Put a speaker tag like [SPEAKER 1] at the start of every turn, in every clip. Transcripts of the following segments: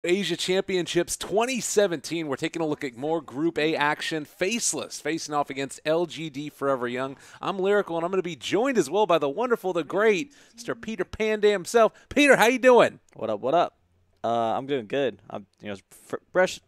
[SPEAKER 1] Asia Championships 2017. We're taking a look at more Group A action. Faceless facing off against LGD Forever Young. I'm Lyrical, and I'm going to be joined as well by the wonderful, the great Mr. Peter Panda himself. Peter, how you doing?
[SPEAKER 2] What up? What up? I'm doing good. I'm fresh.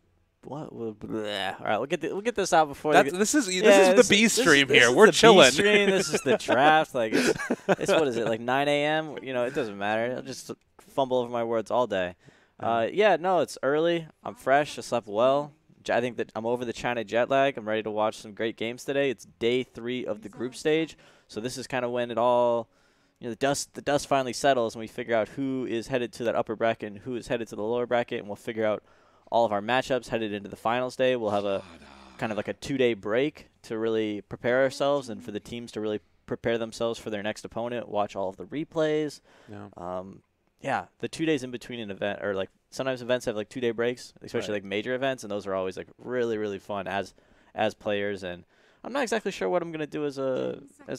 [SPEAKER 2] What? Bleh. All right, we'll get this out before.
[SPEAKER 1] This is the B stream here. We're
[SPEAKER 2] the
[SPEAKER 1] chilling.
[SPEAKER 2] B stream. This is the draft. Like it's what is it? Like 9 a.m. It doesn't matter. I'll just fumble over my words all day. No, it's early. I'm fresh. I slept well. I think that I'm over the China jet lag. I'm ready to watch some great games today. It's day 3 of the group stage, so this is kind of when it all. The dust finally settles, and we figure out who is headed to that upper bracket and who is headed to the lower bracket, and we'll figure out all of our matchups headed into the finals day. We'll have a kind of like a 2-day break to really prepare ourselves and for the teams to really prepare themselves for their next opponent, watch all of the replays. The 2 days in between an event, or like sometimes events have like 2-day breaks, especially like major events, and those are always like really, really fun as players. And I'm not exactly sure what I'm going to do as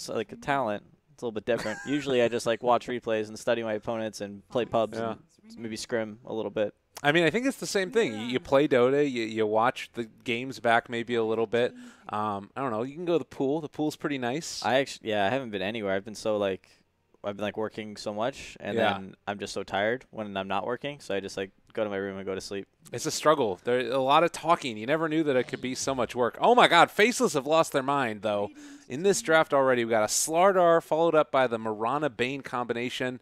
[SPEAKER 2] like a talent. It's a little bit different. Usually I just like watch replays and study my opponents and play pubs and maybe scrim a little bit.
[SPEAKER 1] I mean, I think it's the same thing. You play Dota, you watch the games back maybe a little bit. I don't know. You can go to the pool. The pool's pretty nice.
[SPEAKER 2] I haven't been anywhere. I've been working so much, and then I'm just so tired when I'm not working, so I just like go to my room and go to sleep.
[SPEAKER 1] It's a struggle. There's a lot of talking. You never knew that it could be so much work. Oh my God, Faceless have lost their mind though. In this draft already, we got a Slardar followed up by the Marana Bane combination.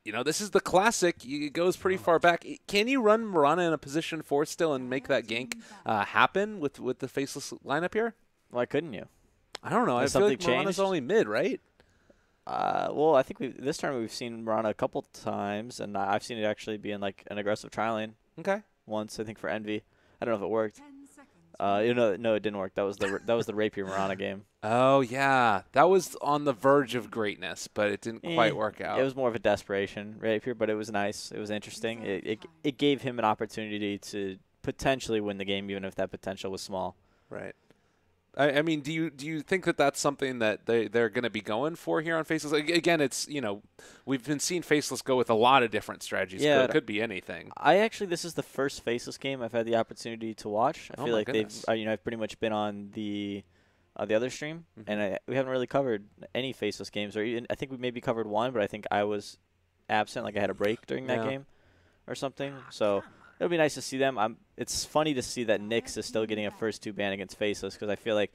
[SPEAKER 1] This is the classic. It goes pretty far back. Can you run Marana in a position 4 still and make that gank happen with the Faceless lineup here?
[SPEAKER 2] Why couldn't you?
[SPEAKER 1] I don't know. I feel like Marana's only mid, right?
[SPEAKER 2] I think this tournament we've seen Marana a couple times, and I've seen it actually be in like an aggressive tri lane.
[SPEAKER 1] Okay.
[SPEAKER 2] Once, I think for Envy. I don't know if it worked. No, it didn't work. That was the Rapier Marana game.
[SPEAKER 1] Oh yeah, that was on the verge of greatness, but it didn't quite work out.
[SPEAKER 2] It was more of a desperation Rapier, but it was nice. It was interesting. It gave him an opportunity to potentially win the game, even if that potential was small.
[SPEAKER 1] Right. I mean, do you think that that's something that they're going to be going for here on Faceless? Again, it's, we've been seeing Faceless go with a lot of different strategies. Yeah, it could be anything.
[SPEAKER 2] This is the first Faceless game I've had the opportunity to watch. I feel like I've pretty much been on the other stream, and we haven't really covered any Faceless games, or even, I think we maybe covered one, but I think I was absent, like I had a break during that game or something. So it'll be nice to see them. It's funny to see that Nyx is still getting a first 2 ban against Faceless, because I feel like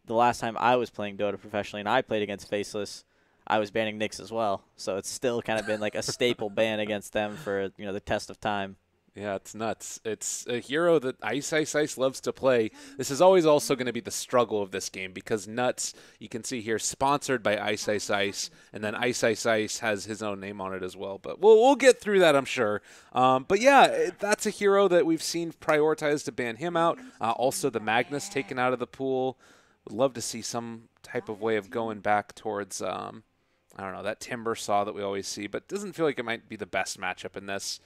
[SPEAKER 2] the last time I was playing Dota professionally and I played against Faceless, I was banning Nyx as well. So it's still kind of been like a staple ban against them for the test of time.
[SPEAKER 1] Yeah, it's nuts. It's a hero that Ice loves to play. This is always also going to be the struggle of this game, because Nuts, you can see here, sponsored by Ice, and then Ice has his own name on it as well. But we'll get through that, I'm sure. But yeah, that's a hero that we've seen prioritized to ban him out. Also, the Magnus taken out of the pool. Would love to see some type of way of going back towards, I don't know, that Timber Saw that we always see. But it doesn't feel like it might be the best matchup in this.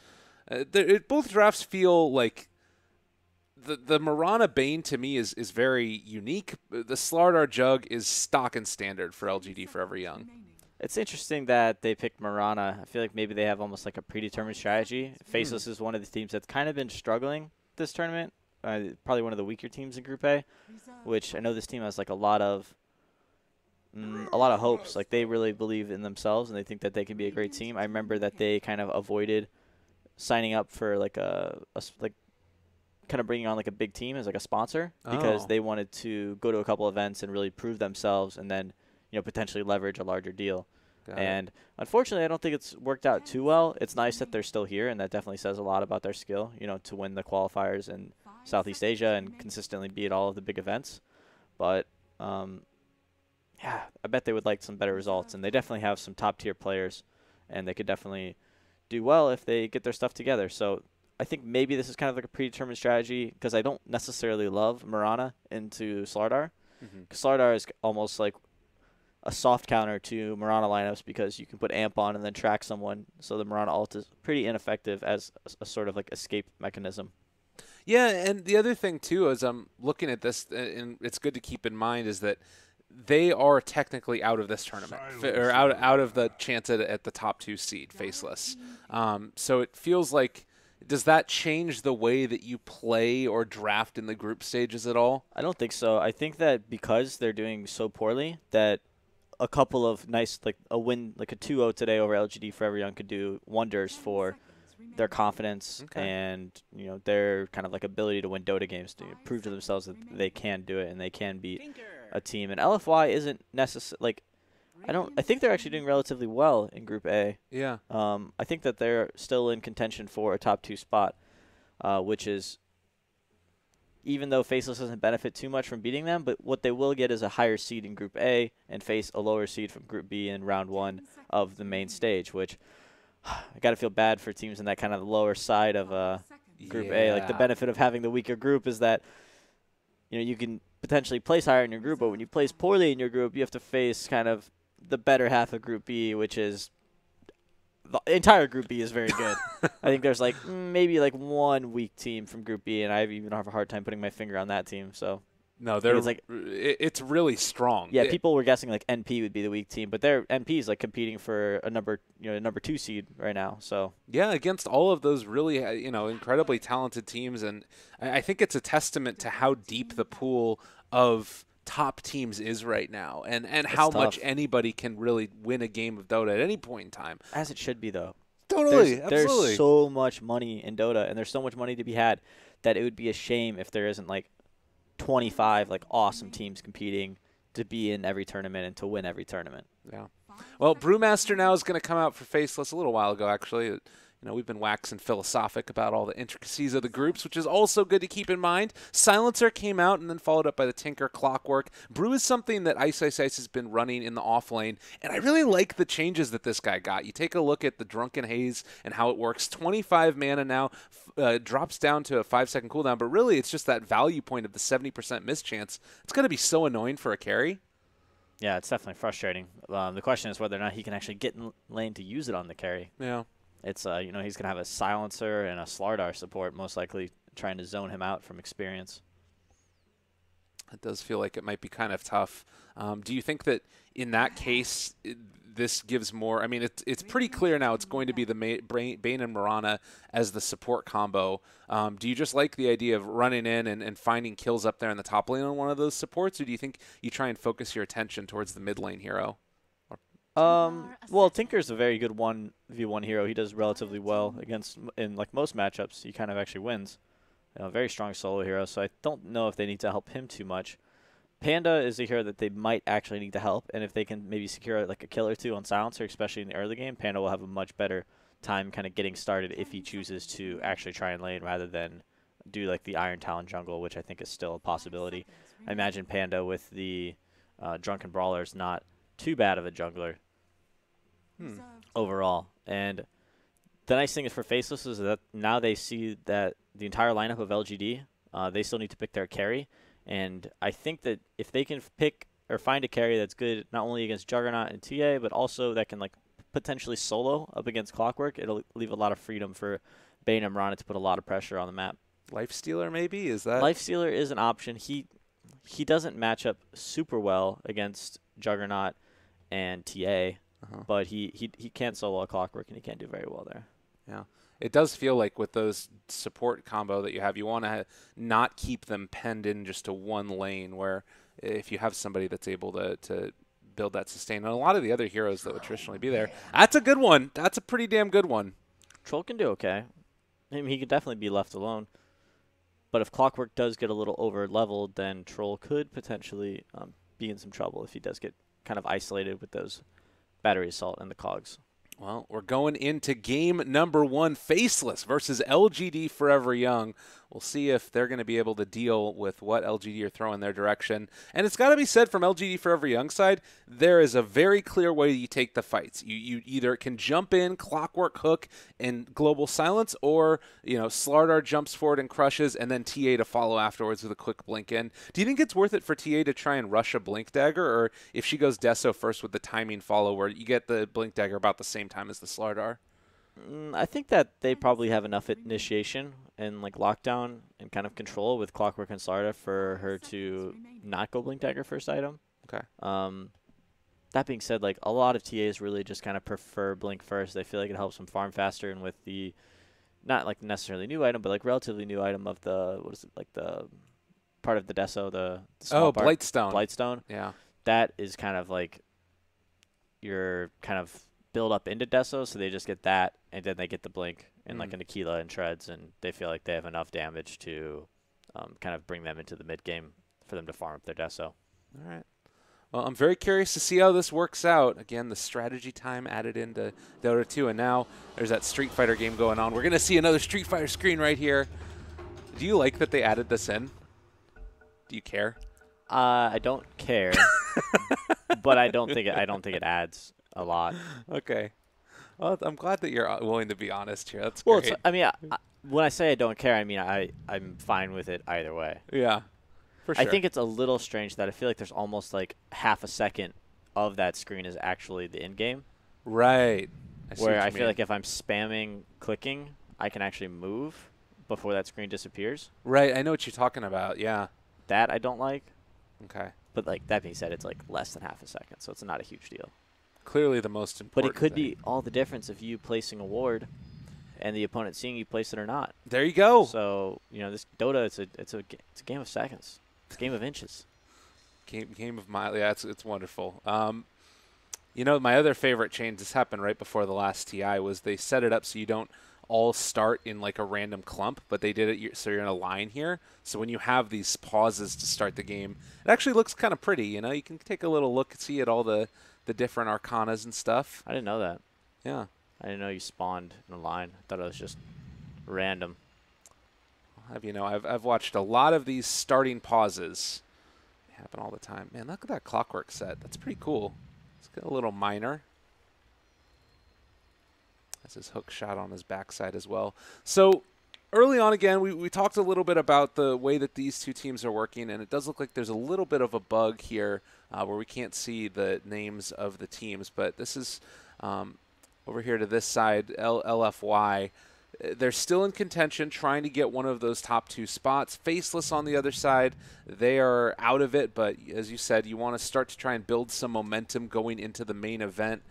[SPEAKER 1] Both drafts feel like the Marana Bane to me is very unique. The Slardar Jug is stock and standard for LGD Forever Young.
[SPEAKER 2] It's interesting that they picked Marana. I feel like maybe they have almost like a predetermined strategy. Faceless is one of the teams that's kind of been struggling this tournament. Probably one of the weaker teams in Group A, which I know this team has like a lot of hopes. Like they really believe in themselves and they think that they can be a great team. I remember that they kind of avoided signing up for like kind of bringing on like a big team as like a sponsor, because they wanted to go to a couple events and really prove themselves, and then potentially leverage a larger deal. And unfortunately, I don't think it's worked out too well. It's nice that they're still here, and that definitely says a lot about their skill, to win the qualifiers in Southeast Asia and consistently be at all of the big events. But I bet they would like some better results, and they definitely have some top tier players, and they could definitely do well if they get their stuff together. So I think maybe this is kind of like a predetermined strategy, because I don't necessarily love Marana into Slardar. Slardar is almost like a soft counter to Marana lineups, because you can put amp on and then track someone. So the Marana ult is pretty ineffective as a sort of like escape mechanism.
[SPEAKER 1] Yeah, and the other thing too, as I'm looking at this, and it's good to keep in mind, is that they are technically out of this tournament, or out of the chance at the top 2 seed, Faceless. So it feels like Does that change the way that you play or draft in the group stages at all?
[SPEAKER 2] I don't think so. I think that because they're doing so poorly, that a couple of nice, like a win, like a 2-0 today over LGD Forever Young could do wonders for their confidence and, you know, their kind of like ability to win Dota games, to prove to themselves that they can do it and they can beat a team. And LFY isn't necessarily, like, I think they're actually doing relatively well in Group A.
[SPEAKER 1] Yeah.
[SPEAKER 2] I think that they're still in contention for a top 2 spot, which is, even though Faceless doesn't benefit too much from beating them, but what they will get is a higher seed in Group A and face a lower seed from Group B in round 1 of the main stage, which I got to feel bad for teams in that kind of lower side of Group A. Like, the benefit of having the weaker group is that, you know, you can potentially place higher in your group, but when you place poorly in your group, you have to face kind of the better half of Group B, which is the entire Group B is very good. I think there's like maybe like one weak team from Group B, and I even have a hard time putting my finger on that team. So
[SPEAKER 1] no, they're like, it's really strong.
[SPEAKER 2] Yeah, people were guessing like NP would be the weak team, but their NP is like competing for a number 2 seed right now. So
[SPEAKER 1] yeah, against all of those really incredibly talented teams, and I think it's a testament to how deep the pool of top teams is right now, and how much anybody can really win a game of Dota at any point in time.
[SPEAKER 2] As it should be, though.
[SPEAKER 1] Totally,
[SPEAKER 2] absolutely. There's so much money in Dota, and there's so much money to be had that it would be a shame if there isn't like 25 like awesome teams competing to be in every tournament and to win every tournament.
[SPEAKER 1] Yeah. Well, Brewmaster now is going to come out for Faceless a little while ago, actually. We've been waxing philosophic about all the intricacies of the groups, which is also good to keep in mind. Silencer came out and then followed up by the Tinker Clockwork. Brew is something that Ice has been running in the off lane, and I really like the changes that this guy got. You take a look at the Drunken Haze and how it works. 25 mana now, drops down to a 5-second cooldown, but really it's just that value point of the 70% miss chance. It's going to be so annoying for a carry.
[SPEAKER 2] Yeah, it's definitely frustrating. The question is whether or not he can actually get in lane to use it on the carry.
[SPEAKER 1] Yeah.
[SPEAKER 2] It's, he's going to have a Silencer and a Slardar support, most likely trying to zone him out from experience.
[SPEAKER 1] It does feel like it might be kind of tough. Do you think that in that case, this gives more? I mean, it's pretty clear now it's going to be the Bane and Mirana as the support combo. Do you just like the idea of running in and finding kills up there in the top lane on one of those supports, or do you think you try and focus your attention towards the mid lane hero?
[SPEAKER 2] Well, Tinker's a very good 1v1 hero. He does relatively well in like most matchups. He kind of actually wins. Very strong solo hero, so I don't know if they need to help him too much. Panda is a hero that they might actually need to help, and if they can maybe secure like a kill or two on Silencer, especially in the early game, Panda will have a much better time kind of getting started if he chooses to actually try and lane rather than do like the Iron Talon jungle, which I think is still a possibility. I imagine Panda with the Drunken Brawler is not too bad of a jungler overall. And the nice thing is for Faceless is that now they see that the entire lineup of LGD, they still need to pick their carry. And I think that if they can pick or find a carry that's good not only against Juggernaut and TA, but also that can like potentially solo up against Clockwork, it'll leave a lot of freedom for Bane and Mirana to put a lot of pressure on the map.
[SPEAKER 1] Lifestealer maybe? Is that?
[SPEAKER 2] Lifestealer is an option. He doesn't match up super well against Juggernaut and TA. But he can't solo a Clockwork, and he can't do very well there.
[SPEAKER 1] Yeah. It does feel like with those support combo that you have, you want to not keep them penned in just to one lane, where if you have somebody that's able to build that sustain, and a lot of the other heroes that would traditionally be there, that's a good one. That's a pretty damn good one.
[SPEAKER 2] Troll can do okay. I mean, he could definitely be left alone. But if Clockwork does get a little over-leveled, then Troll could potentially be in some trouble if he does get kind of isolated with those Battery Assault and the cogs.
[SPEAKER 1] Well, we're going into game number 1, Faceless versus LGD Forever Young. We'll see if they're going to be able to deal with what LGD are throwing their direction. And it's got to be said from LGD Forever Young side, there is a very clear way you take the fights. You either can jump in, Clockwork hook, and global silence, or Slardar jumps forward and crushes, and then TA to follow afterwards with a quick blink in. Do you think it's worth it for TA to try and rush a blink dagger, or if she goes Deso first with the timing follow, where you get the blink dagger about the same time as the Slardar?
[SPEAKER 2] I think that they probably have enough initiation and like lockdown and kind of control with Clockwork and Slardar for her to not go blink dagger first item.
[SPEAKER 1] Okay.
[SPEAKER 2] That being said, like a lot of TAs really just kind of prefer blink first. They feel like it helps them farm faster, and with the not like necessarily new item, but like relatively new item of the the part of the deso, the small part,
[SPEAKER 1] Blightstone.
[SPEAKER 2] Blightstone.
[SPEAKER 1] Yeah.
[SPEAKER 2] That is kind of like your kind of build up into deso, so they just get that, and then they get the blink and like an Aquila and shreds, and they feel like they have enough damage to kind of bring them into the mid game for them to farm up their deso.
[SPEAKER 1] All right. Well, I'm very curious to see how this works out. Again, the strategy time added into Dota 2, and now there's that Street Fighter game going on. We're going to see another Street Fighter screen right here. Do you like that they added this in? Do you care?
[SPEAKER 2] I don't care, but I don't think it adds a lot.
[SPEAKER 1] Okay. Well, I'm glad that you're willing to be honest here. That's
[SPEAKER 2] well,
[SPEAKER 1] great.
[SPEAKER 2] I mean, when I say I don't care, I mean I'm fine with it either way.
[SPEAKER 1] Yeah, for sure.
[SPEAKER 2] I think it's a little strange that I feel like there's almost like half a second of that screen is actually the end game.
[SPEAKER 1] Right.
[SPEAKER 2] Where I feel like if I'm spamming clicking, I can actually move before that screen disappears.
[SPEAKER 1] Right. I know what you're talking about. Yeah.
[SPEAKER 2] That I don't like.
[SPEAKER 1] Okay.
[SPEAKER 2] But like that being said, it's like less than half a second, so it's not a huge deal.
[SPEAKER 1] Clearly the most important
[SPEAKER 2] But it could
[SPEAKER 1] thing.
[SPEAKER 2] be all the difference of you placing a ward and the opponent seeing you place it or not.
[SPEAKER 1] There you go.
[SPEAKER 2] So, you know, this Dota, it's a game of seconds. It's a game of inches.
[SPEAKER 1] Game of mile. Yeah, it's wonderful. You know, my other favorite change, this happened right before the last TI, was they set it up so you don't all start in like a random clump, but they did it so you're in a line here. So when you have these pauses to start the game, it actually looks kind of pretty. You know, you can take a little look and see at all the different arcanas and stuff.
[SPEAKER 2] I didn't know that.
[SPEAKER 1] Yeah.
[SPEAKER 2] I didn't know you spawned in a line. I thought it was just random.
[SPEAKER 1] I'll have you know, I've watched a lot of these starting pauses. They happen all the time. Man, look at that clockwork set. That's pretty cool. It's got a little miner. That's his hook shot on his backside as well. So early on, again, we talked a little bit about the way that these two teams are working, and it does look like there's a little bit of a bug here where we can't see the names of the teams. But this is over here to this side, LFY. They're still in contention, trying to get one of those top two spots. Faceless on the other side, they are out of it, but as you said, you want to start to try and build some momentum going into the main event.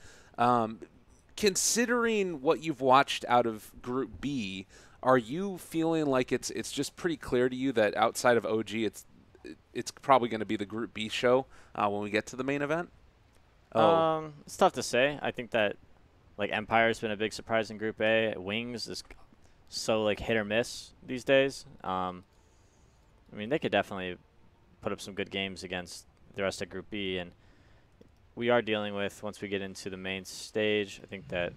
[SPEAKER 1] Considering what you've watched out of Group B, are you feeling like it's just pretty clear to you that outside of OG, it's probably going to be the Group B show when we get to the main event?
[SPEAKER 2] It's tough to say. I think that like Empire's been a big surprise in Group A. Wings is so like hit or miss these days. I mean, they could definitely put up some good games against the rest of Group B, and we are dealing with, once we get into the main stage, I think that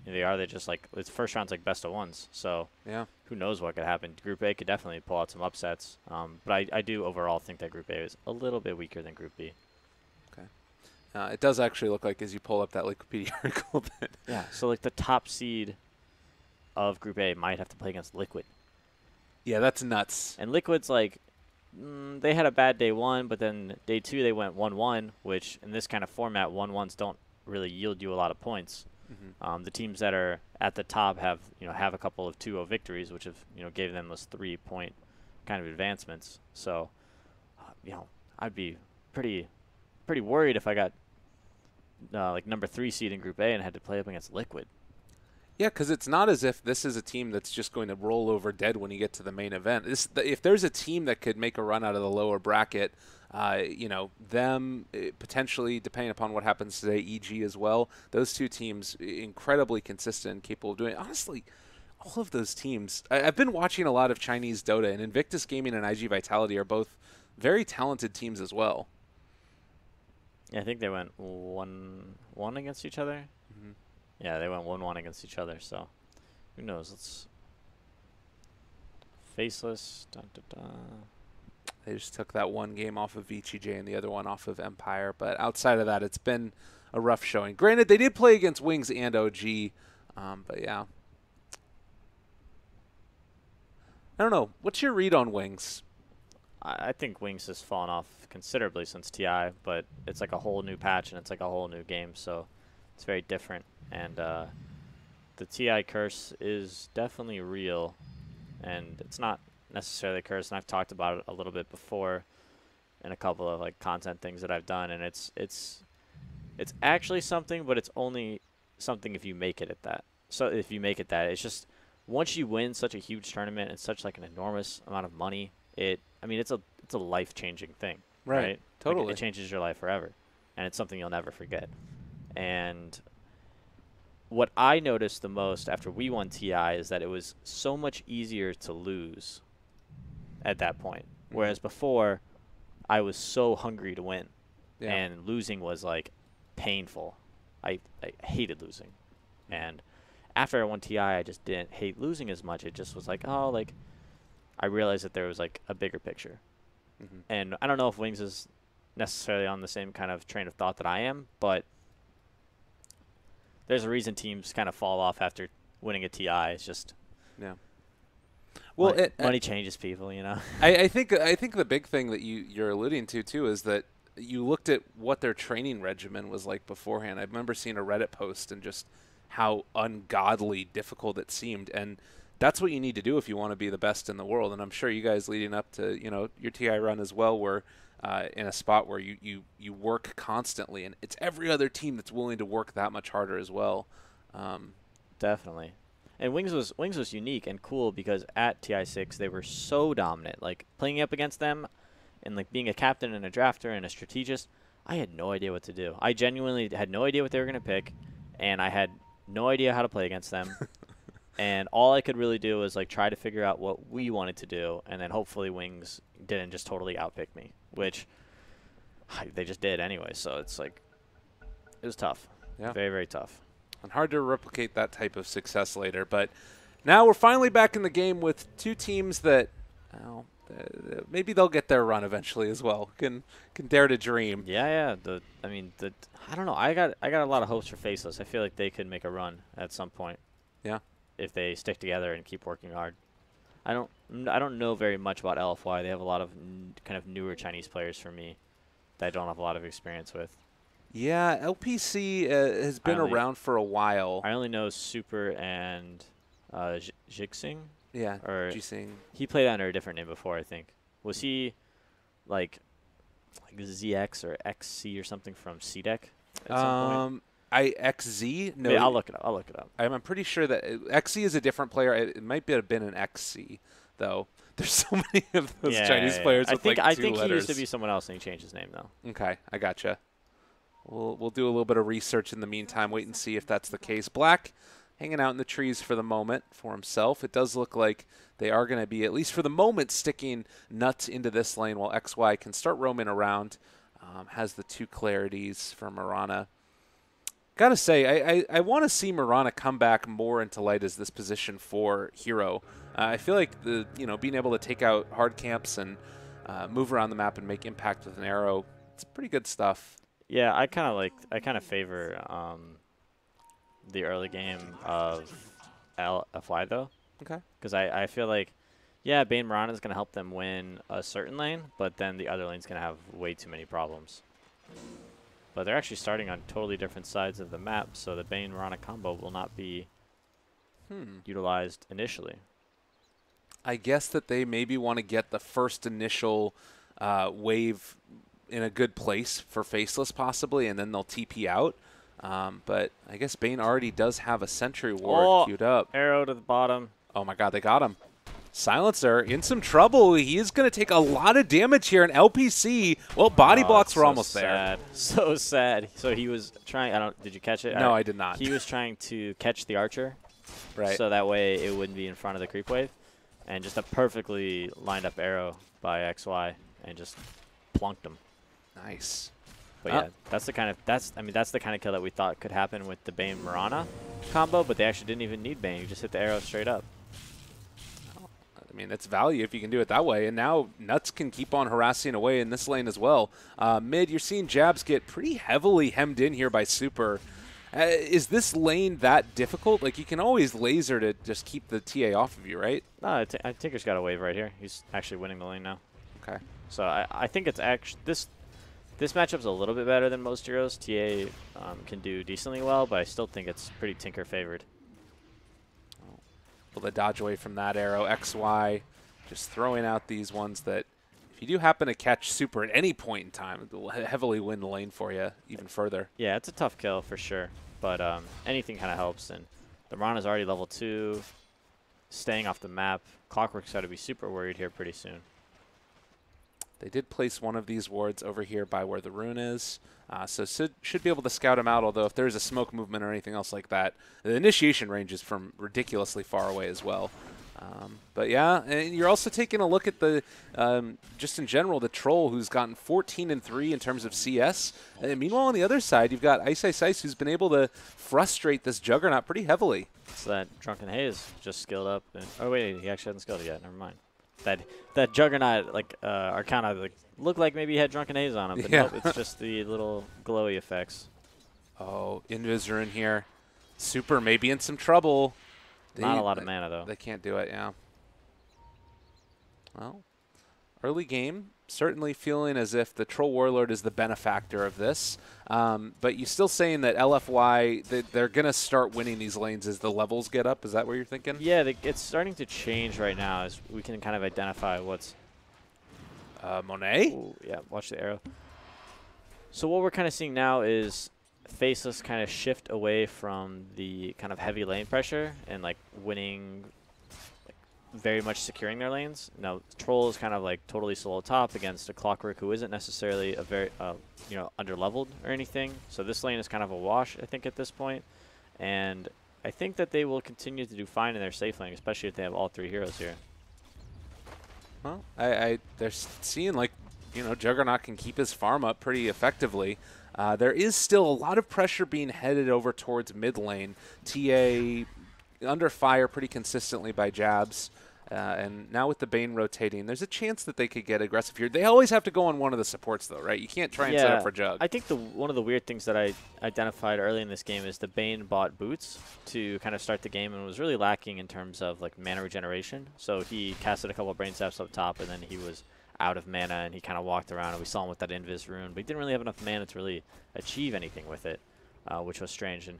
[SPEAKER 2] they just like, it's first round's like best of ones. So
[SPEAKER 1] yeah,
[SPEAKER 2] who knows what could happen. Group A could definitely pull out some upsets. But I do overall think that Group A is a little bit weaker than Group B.
[SPEAKER 1] Okay. It does actually look like, as you pull up that Wikipedia article, that
[SPEAKER 2] yeah, so like the top seed of Group A might have to play against Liquid.
[SPEAKER 1] Yeah, that's nuts.
[SPEAKER 2] And Liquid's like, they had a bad day one, but then day two they went 1-1, which in this kind of format, 1-1s don't really yield you a lot of points. Mm-hmm. The teams that are at the top have a couple of 2-0 victories, which have gave them those 3-point kind of advancements. So, I'd be pretty worried if I got like number 3 seed in Group A and had to play up against Liquid.
[SPEAKER 1] Yeah, because it's not as if this is a team that's just going to roll over dead when you get to the main event. If there's a team that could make a run out of the lower bracket, them potentially, depending upon what happens today, EG as well, those two teams incredibly consistent and capable of doing it. Honestly, all of those teams, I've been watching a lot of Chinese Dota, and Invictus Gaming and IG Vitality are both very talented teams as well.
[SPEAKER 2] Yeah, I think they went 1-1 against each other. Mm-hmm. Yeah, they went 1-1 against each other, so who knows? Let's Faceless. Dun, dun, dun.
[SPEAKER 1] They just took that one game off of VTJ and the other one off of Empire, but outside of that, it's been a rough showing. Granted, they did play against Wings and OG, but yeah. I don't know. What's your read on Wings?
[SPEAKER 2] I think Wings has fallen off considerably since TI, but it's like a whole new patch and it's like a whole new game, so it's very different. And the TI curse is definitely real, and it's not necessarily a curse. And I've talked about it a little bit before in a couple of like content things that I've done, and it's actually something, but it's only something if you make it at that. So if you make it that, it's just once you win such a huge tournament and such like an enormous amount of money, I mean, it's a life-changing thing, right?
[SPEAKER 1] Totally.
[SPEAKER 2] Like, it changes your life forever, and it's something you'll never forget. And what I noticed the most after we won TI is that it was so much easier to lose at that point, whereas before I was so hungry to win, and losing was like painful. I hated losing, and after I won TI, I just didn't hate losing as much. It just was like, oh, like I realized that there was like a bigger picture, and I don't know if Wings is necessarily on the same kind of train of thought that I am, but there's a reason teams kind of fall off after winning a TI. It's just
[SPEAKER 1] well,
[SPEAKER 2] money changes people, you know.
[SPEAKER 1] I think the big thing that you're alluding to too is that you looked at what their training regimen was like beforehand. I remember seeing a Reddit post and just how ungodly difficult it seemed, and that's what you need to do if you want to be the best in the world. And I'm sure you guys leading up to your TI run as well were in a spot where you work constantly, and it's every other team that's willing to work that much harder as well.
[SPEAKER 2] Definitely. And Wings was unique and cool because at TI6 they were so dominant. Like playing up against them and like being a captain and a drafter and a strategist, I had no idea what to do. I genuinely had no idea what they were going to pick, and I had no idea how to play against them. And all I could really do was like try to figure out what we wanted to do, and then hopefully Wings didn't just totally outpick me, which they just did anyway. So it's like it was tough. Yeah. Very, very tough.
[SPEAKER 1] And hard to replicate that type of success later. But now we're finally back in the game with two teams that, well, maybe they'll get their run eventually as well. Can dare to dream.
[SPEAKER 2] Yeah. I don't know. I got a lot of hopes for Faceless. I feel like they could make a run at some point.
[SPEAKER 1] Yeah.
[SPEAKER 2] If they stick together and keep working hard. I don't know very much about LFY. They have a lot of kind of newer Chinese players for me that I don't have a lot of experience with.
[SPEAKER 1] Yeah, LPC has been around for a while.
[SPEAKER 2] I only know Super and Jixing.
[SPEAKER 1] Yeah,
[SPEAKER 2] or
[SPEAKER 1] Jixing.
[SPEAKER 2] He played under a different name before, I think. Was he like ZX or XC or something from CDEC at some point?
[SPEAKER 1] XZ? No.
[SPEAKER 2] Yeah, I'll look it up.
[SPEAKER 1] I'm pretty sure that XC is a different player. It might have been an XC, though. There's so many of those Chinese players with like 2 letters.
[SPEAKER 2] I think he used to be someone else, and he changed his name, though.
[SPEAKER 1] Okay, I gotcha. We'll do a little bit of research in the meantime, wait and see if that's the case. Black hanging out in the trees for the moment for himself. It does look like they are going to be, at least for the moment, sticking nuts into this lane while XY can start roaming around. Has the 2 clarities for Marana. Gotta say, I want to see Marana come back more into light as this position for hero. I feel like being able to take out hard camps and move around the map and make impact with an arrow, it's pretty good stuff.
[SPEAKER 2] Yeah, I kind of favor the early game of LFY though.
[SPEAKER 1] Okay.
[SPEAKER 2] Because I feel like, yeah, Bane Marana is going to help them win a certain lane, but then the other lane's going to have way too many problems. But they're actually starting on totally different sides of the map, so the Bane Marana combo will not be utilized initially.
[SPEAKER 1] I guess that they maybe want to get the first initial wave in a good place for Faceless possibly, and then they'll TP out. But I guess Bane already does have a Sentry Ward queued up.
[SPEAKER 2] Arrow to the bottom.
[SPEAKER 1] Oh my god, they got him. Silencer in some trouble. He is going to take a lot of damage here in LPC. Well, body blocks were almost there.
[SPEAKER 2] So sad. So he was trying, did you catch it?
[SPEAKER 1] No, I did not.
[SPEAKER 2] He was trying to catch the archer.
[SPEAKER 1] Right.
[SPEAKER 2] So that way it wouldn't be in front of the creep wave. And just a perfectly lined up arrow by XY and just plunked him.
[SPEAKER 1] Nice.
[SPEAKER 2] But yeah, that's the kind of kill that we thought could happen with the Bane Marana combo, but they actually didn't even need Bane. You just hit the arrow straight up.
[SPEAKER 1] I mean, it's value if you can do it that way. And now Nuts can keep on harassing away in this lane as well. Mid, you're seeing Jabs get pretty heavily hemmed in here by Super. Is this lane that difficult? Like, you can always laser to just keep the TA off of you, right?
[SPEAKER 2] No, Tinker's got a wave right here. He's actually winning the lane now.
[SPEAKER 1] Okay.
[SPEAKER 2] So I think it's actually this matchup's a little bit better than most heroes. TA can do decently well, but I still think it's pretty Tinker favored.
[SPEAKER 1] Able to dodge away from that arrow. XY just throwing out these ones that if you do happen to catch Super at any point in time, it will heavily win the lane for you even further.
[SPEAKER 2] Yeah, it's a tough kill for sure, but anything kind of helps. And the Marana's already level 2. staying off the map. Clockwork's got to be super worried here pretty soon.
[SPEAKER 1] They did place one of these wards over here by where the rune is, so should be able to scout him out, although if there's a smoke movement or anything else like that, the initiation range is from ridiculously far away as well. But yeah, and you're also taking a look at the, just in general, the Troll, who's gotten 14-3 in terms of CS. And meanwhile, on the other side, you've got Ice Ice Ice, who's been able to frustrate this Juggernaut pretty heavily.
[SPEAKER 2] So that Drunken Haze just skilled up. And, oh, wait, he actually hasn't skilled it yet. Never mind. That Juggernaut, like, Arcana, like, looked like maybe he had Drunken Haze on him, but nope, it's just the little glowy effects.
[SPEAKER 1] Oh, Invis are in here. Super maybe in some trouble.
[SPEAKER 2] Not a lot of mana, though.
[SPEAKER 1] They can't do it, yeah. Well, early game, certainly feeling as if the Troll Warlord is the benefactor of this. But you're still saying that LFY, they're going to start winning these lanes as the levels get up. Is that what you're thinking?
[SPEAKER 2] Yeah, it's starting to change right now as we can kind of identify what's...
[SPEAKER 1] Monet?
[SPEAKER 2] Ooh, yeah, watch the arrow. So what we're kind of seeing now is Faceless kind of shift away from the kind of heavy lane pressure and like winning, like very much securing their lanes. Now Troll is kind of like totally solo top against a Clockwork who isn't necessarily a very underleveled or anything. So this lane is kind of a wash, I think, at this point. And I think that they will continue to do fine in their safe lane, especially if they have all three heroes here.
[SPEAKER 1] Well, they're seeing like, Juggernaut can keep his farm up pretty effectively. There is still a lot of pressure being headed over towards mid lane. TA under fire pretty consistently by jabs. And now with the Bane rotating, there's a chance that they could get aggressive here. They always have to go on one of the supports, though, right? You can't try and set up for Jug.
[SPEAKER 2] I think one of the weird things that I identified early in this game is the Bane bought boots to kind of start the game and was really lacking in terms of like mana regeneration. So he casted a couple of Brain Zaps up top, and then he was out of mana, and he kind of walked around, and we saw him with that Invis rune, but he didn't really have enough mana to really achieve anything with it, which was strange. And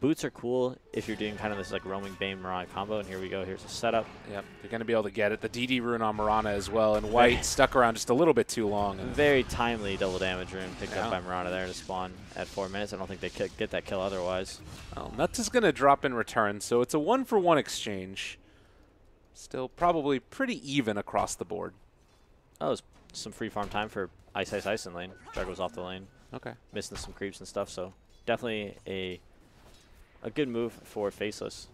[SPEAKER 2] boots are cool if you're doing kind of this like roaming Bane Mirana combo, and here we go. Here's a setup.
[SPEAKER 1] Yep, you're going to be able to get it. The DD rune on Mirana as well, and White stuck around just a little bit too long.
[SPEAKER 2] Very timely double damage rune picked up by Mirana there to spawn at 4 minutes. I don't think they could get that kill otherwise.
[SPEAKER 1] Well, Nuts is going to drop in return, so it's a 1-for-1 exchange. Still probably pretty even across the board.
[SPEAKER 2] Oh, it was some free farm time for Ice Ice Ice in lane. Jug was off the lane.
[SPEAKER 1] Okay.
[SPEAKER 2] Missing some creeps and stuff, so definitely a good move for Faceless.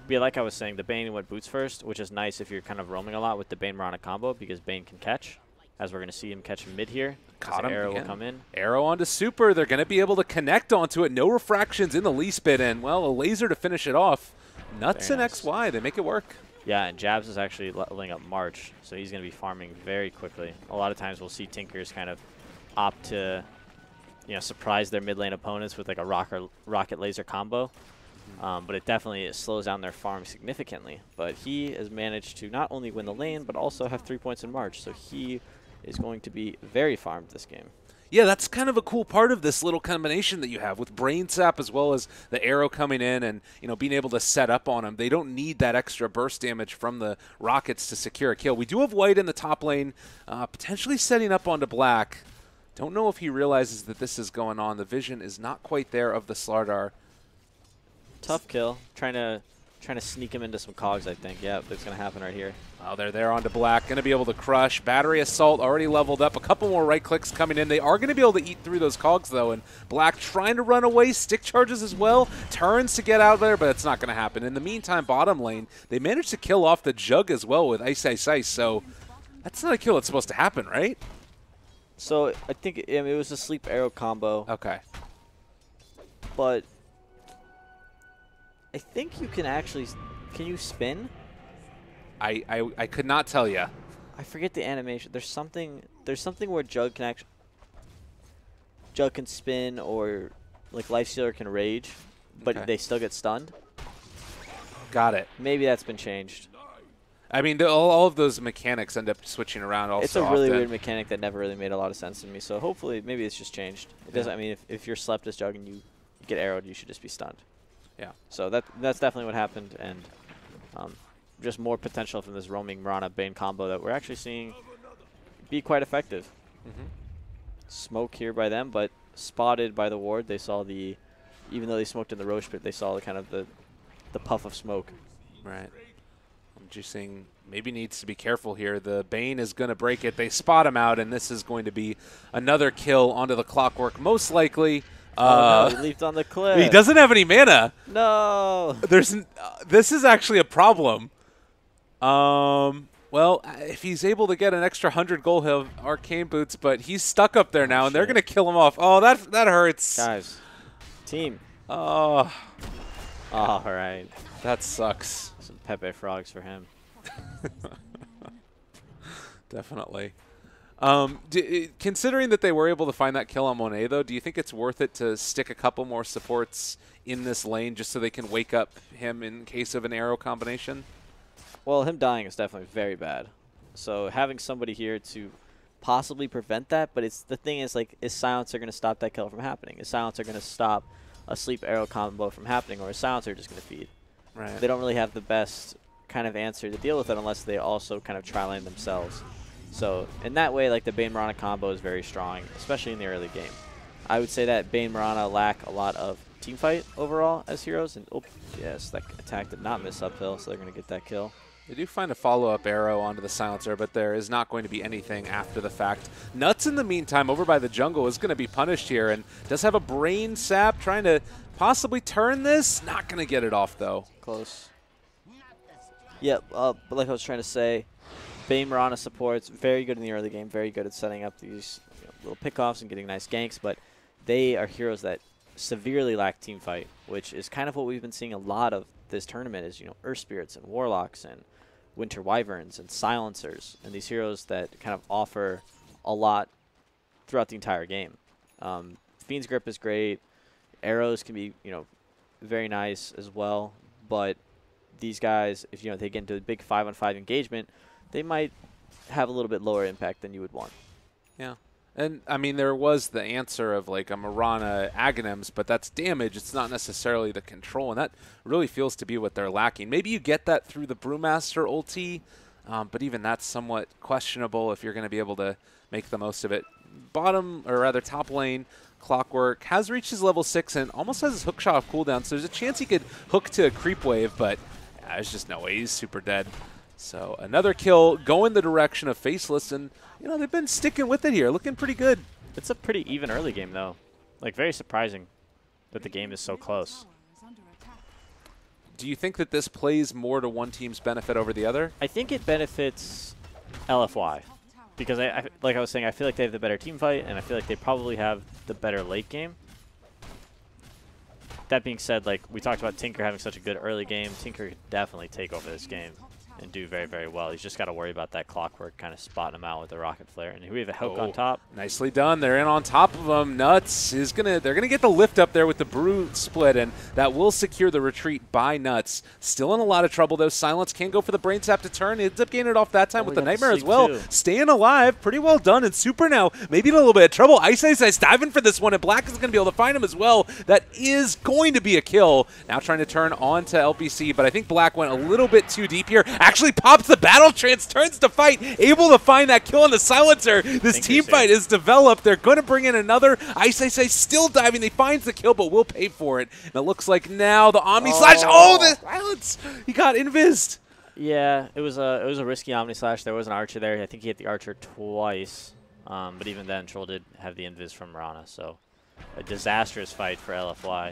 [SPEAKER 2] But yeah, like I was saying, the Bane went boots first, which is nice if you're kind of roaming a lot with the Bane Mirana combo because Bane can catch, as we're going to see him catch mid here.
[SPEAKER 1] Caught him.
[SPEAKER 2] Arrow will come in.
[SPEAKER 1] Arrow onto Super. They're going to be able to connect onto it. No refractions in the least bit, and, well, a laser to finish it off. Nuts and XY. They make it work.
[SPEAKER 2] Yeah, and Jabs is actually leveling up March, so he's going to be farming very quickly. A lot of times we'll see Tinkers kind of opt to, surprise their mid lane opponents with like a rocket laser combo. But it definitely slows down their farm significantly. But he has managed to not only win the lane, but also have 3 points in March. So he is going to be very farmed this game.
[SPEAKER 1] Yeah, that's kind of a cool part of this little combination that you have with Brain Sap as well as the arrow coming in and, being able to set up on them. They don't need that extra burst damage from the rockets to secure a kill. We do have White in the top lane, potentially setting up onto Black. Don't know if he realizes that this is going on. The vision is not quite there of the Slardar.
[SPEAKER 2] Tough kill. Trying to sneak him into some cogs, I think. Yeah, that's going to happen right here.
[SPEAKER 1] Oh, they're there onto Black. Going to be able to crush. Battery Assault already leveled up. A couple more right clicks coming in. They are going to be able to eat through those cogs, though. And Black trying to run away. Stick charges as well. Turns to get out there, but it's not going to happen. In the meantime, bottom lane, they managed to kill off the Jug as well with Ice Ice Ice. So that's not a kill that's supposed to happen, right?
[SPEAKER 2] So I think it was a sleep arrow combo.
[SPEAKER 1] Okay.
[SPEAKER 2] But I think you can actually... Can you spin?
[SPEAKER 1] I could not tell you.
[SPEAKER 2] I forget the animation. There's something where Jug can spin or like Lifestealer can rage, but they still get stunned.
[SPEAKER 1] Got it.
[SPEAKER 2] Maybe that's been changed.
[SPEAKER 1] I mean, all of those mechanics end up switching around also.
[SPEAKER 2] It's a really weird mechanic that never really made a lot of sense to me. So hopefully, maybe it's just changed. It doesn't. I mean, if you're slept as Jug and you get arrowed, you should just be stunned.
[SPEAKER 1] Yeah.
[SPEAKER 2] So that's definitely what happened, and just more potential from this roaming Mirana Bane combo that we're actually seeing be quite effective. Smoke here by them, but spotted by the ward. They saw even though they smoked in the Roche pit, they saw the the puff of smoke.
[SPEAKER 1] Right. I'm just saying maybe needs to be careful here. The Bane is going to break it. They spot him out, and this is going to be another kill onto the Clockwork, most likely.
[SPEAKER 2] Oh, no, he leaped on the cliff.
[SPEAKER 1] He doesn't have any mana.
[SPEAKER 2] No.
[SPEAKER 1] This is actually a problem. Well, if he's able to get an extra 100 gold, he'll have Arcane Boots, but he's stuck up there now, and they're going to kill him off. Oh, that hurts.
[SPEAKER 2] Guys, team.
[SPEAKER 1] Oh.
[SPEAKER 2] All right.
[SPEAKER 1] That sucks.
[SPEAKER 2] Some Pepe frogs for him.
[SPEAKER 1] Definitely. Considering that they were able to find that kill on Monet, though, do you think it's worth it to stick a couple more supports in this lane just so they can wake up him in case of an arrow combination?
[SPEAKER 2] Well, him dying is definitely very bad. So having somebody here to possibly prevent that, but the thing is, like, is Silencer going to stop that kill from happening? Is Silencer going to stop a sleep arrow combo from happening, or is Silencer just going to feed?
[SPEAKER 1] Right.
[SPEAKER 2] They don't really have the best kind of answer to deal with it unless they also kind of tri-lane themselves. So in that way, like, the Bane Mirana combo is very strong, especially in the early game. I would say that Bane Mirana lack a lot of teamfight overall as heroes. And oh, yes, that attack did not miss uphill, so they're going to get that kill.
[SPEAKER 1] They do find a follow-up arrow onto the Silencer, but there is not going to be anything after the fact. Nuts, in the meantime, over by the jungle, is going to be punished here and does have a brain sap trying to possibly turn this. Not going to get it off, though.
[SPEAKER 2] Close. Yep, but like I was trying to say, Bane Mirana supports, very good in the early game, very good at setting up these little pickoffs and getting nice ganks, but they are heroes that severely lack team fight, which is kind of what we've been seeing a lot of this tournament is, Earth Spirits and Warlocks and Winter Wyverns and Silencers, and these heroes that kind of offer a lot throughout the entire game. Fiend's Grip is great. Arrows can be, very nice as well, but these guys, if they get into a big 5-on-5 engagement, they might have a little bit lower impact than you would want.
[SPEAKER 1] Yeah. And, I mean, there was the answer of, like, a Mirana Aghanims, but that's damage. It's not necessarily the control, and that really feels to be what they're lacking. Maybe you get that through the Brewmaster ulti, but even that's somewhat questionable if you're going to be able to make the most of it. Bottom, or rather top lane, Clockwork has reached his level 6 and almost has his hookshot off cooldown, so there's a chance he could hook to a creep wave, but there's just no way. He's super dead. So another kill going the direction of Faceless, and they've been sticking with it here, looking pretty good.
[SPEAKER 3] It's a pretty even early game, though. Like, very surprising that the game is so close.
[SPEAKER 1] Do you think that this plays more to one team's benefit over the other?
[SPEAKER 3] I think it benefits LFY because, like I was saying, I feel like they have the better team fight, and I feel like they probably have the better late game. That being said, like, we talked about Tinker having such a good early game. Tinker could definitely take over this game and do very, very well. He's just got to worry about that Clockwork kind of spotting him out with the Rocket Flare. And we have a hook on top.
[SPEAKER 1] Nicely done. They're in on top of him. Nuts is they're gonna get the lift up there with the Brew split, and that will secure the retreat by Nuts. Still in a lot of trouble though. Silence can go for the brain sap to turn. He ends up getting it off that time with the Nightmare as well. Staying alive, pretty well done. And Super now maybe in a little bit of trouble. Ice diving for this one, and Black is gonna be able to find him as well. That is going to be a kill. Now trying to turn on to LPC, but I think Black went a little bit too deep here. Actually pops the battle trance, turns to fight, able to find that kill on the Silencer. This team fight is developed. They're going to bring in another. Ice still diving. They finds the kill, but will pay for it. And it looks like now the Omni Slash. Oh, the Silence! He got invised.
[SPEAKER 3] Yeah, it was a risky Omni Slash. There was an Archer there. I think he hit the Archer twice. But even then, Troll did have the invis from Mirana. So a disastrous fight for LFY.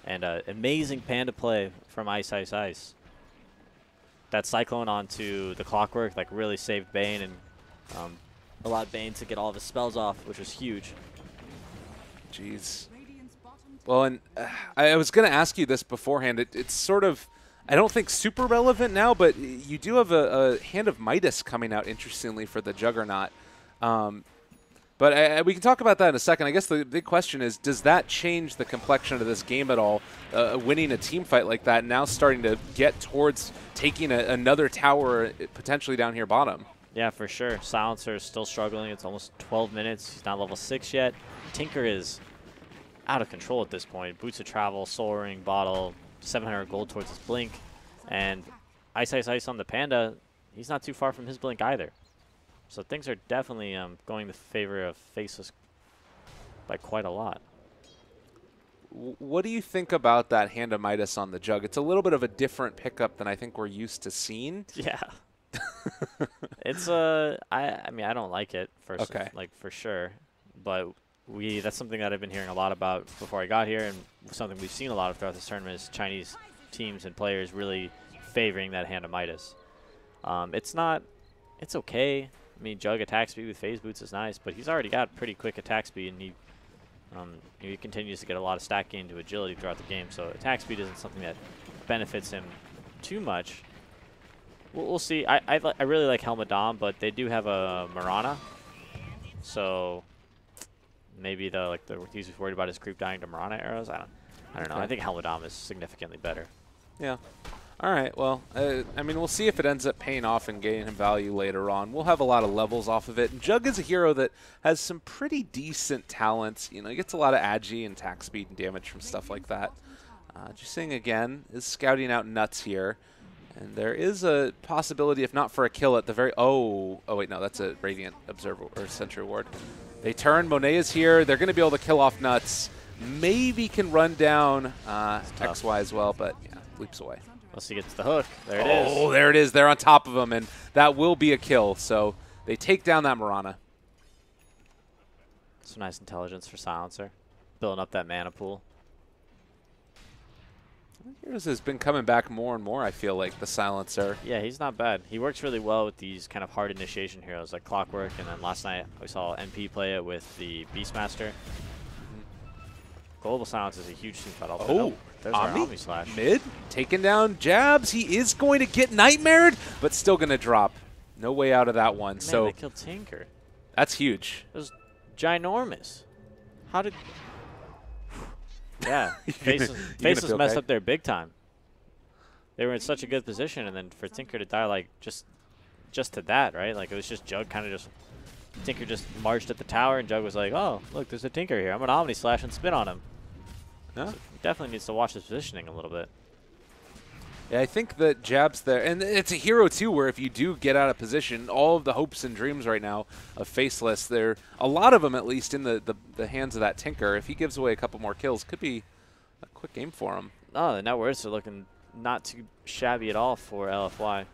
[SPEAKER 3] And amazing Panda play from Ice. That Cyclone onto the Clockwork like really saved Bane and allowed Bane to get all of his spells off, which was huge.
[SPEAKER 1] Jeez. Well, and I was going to ask you this beforehand. It's sort of, I don't think super relevant now, but you do have a Hand of Midas coming out, interestingly, for the Juggernaut. But we can talk about that in a second. I guess the big question is, does that change the complexion of this game at all? Winning a team fight like that, now starting to get towards taking another tower potentially down here bottom.
[SPEAKER 3] Yeah, for sure. Silencer is still struggling. It's almost 12 minutes. He's not level 6 yet. Tinker is out of control at this point. Boots of Travel, Soul Ring, Bottle, 700 gold towards his Blink. And Ice on the Panda, he's not too far from his Blink either. So things are definitely going in favor of Faceless by quite a lot.
[SPEAKER 1] what do you think about that Hand of Midas on the jug? It's a little bit of a different pickup than I think we're used to seeing.
[SPEAKER 3] Yeah. It's I mean, I don't like it for sure, but that's something that I've been hearing a lot about before I got here, and something we've seen a lot of throughout this tournament is Chinese teams and players really favoring that Hand of Midas. It's okay. I mean, jug attack speed with phase boots is nice, but he's already got pretty quick attack speed, and he continues to get a lot of stack gain to agility throughout the game, so attack speed isn't something that benefits him too much. We'll see. I really like Helmet Dom, but they do have a Mirana, so maybe he's worried about his creep dying to Mirana arrows. I don't know. I think Helmet Dom is significantly better.
[SPEAKER 1] Yeah. All right. Well, I mean, we'll see if it ends up paying off and gaining him value later on. We'll have a lot of levels off of it. And Jug is a hero that has some pretty decent talents. You know, he gets a lot of agi and attack speed and damage from stuff like that. Just saying again, is scouting out Nuts here. And there is a possibility, if not for a kill at the very... Oh, wait, no, that's a Radiant Observer or Sentry Ward. They turn. Monet is here. They're going to be able to kill off Nuts. Maybe can run down XY as well, but yeah, leaps away.
[SPEAKER 3] Once he gets the hook, there it is.
[SPEAKER 1] Oh, there it is. They're on top of him, and that will be a kill. So they take down that Mirana.
[SPEAKER 3] Some nice intelligence for Silencer. Building up that mana pool.
[SPEAKER 1] Heroes has been coming back more and more, I feel like, the Silencer.
[SPEAKER 3] Yeah, he's not bad. He works really well with these kind of hard initiation heroes like Clockwork, and then last night we saw MP play it with the Beastmaster. Global Silence is a huge team fight.
[SPEAKER 1] Oh,
[SPEAKER 3] there's our Omni Slash.
[SPEAKER 1] Mid, taking down Jabs. He is going to get Nightmared, but still going to drop. No way out of that one.
[SPEAKER 3] Man,
[SPEAKER 1] so
[SPEAKER 3] they killed Tinker.
[SPEAKER 1] That's huge.
[SPEAKER 3] It was ginormous. How did... Yeah, Faceless messed up there big time. They were in such a good position, and then for Tinker to die like just to that, right? Like it was just Jug kind of just Tinker just marched at the tower, and Jug was like, "Oh, look, there's a Tinker here. I'm gonna Omni Slash and spin on him."
[SPEAKER 1] Yeah.
[SPEAKER 3] So he definitely needs to watch his positioning a little bit.
[SPEAKER 1] Yeah, I think that Jab's there, and it's a hero too, where if you do get out of position, all of the hopes and dreams right now of Faceless, there a lot of them at least in the hands of that Tinker. If he gives away a couple more kills, could be a quick game for him.
[SPEAKER 3] Oh, the net worths are looking not too shabby at all for LFY.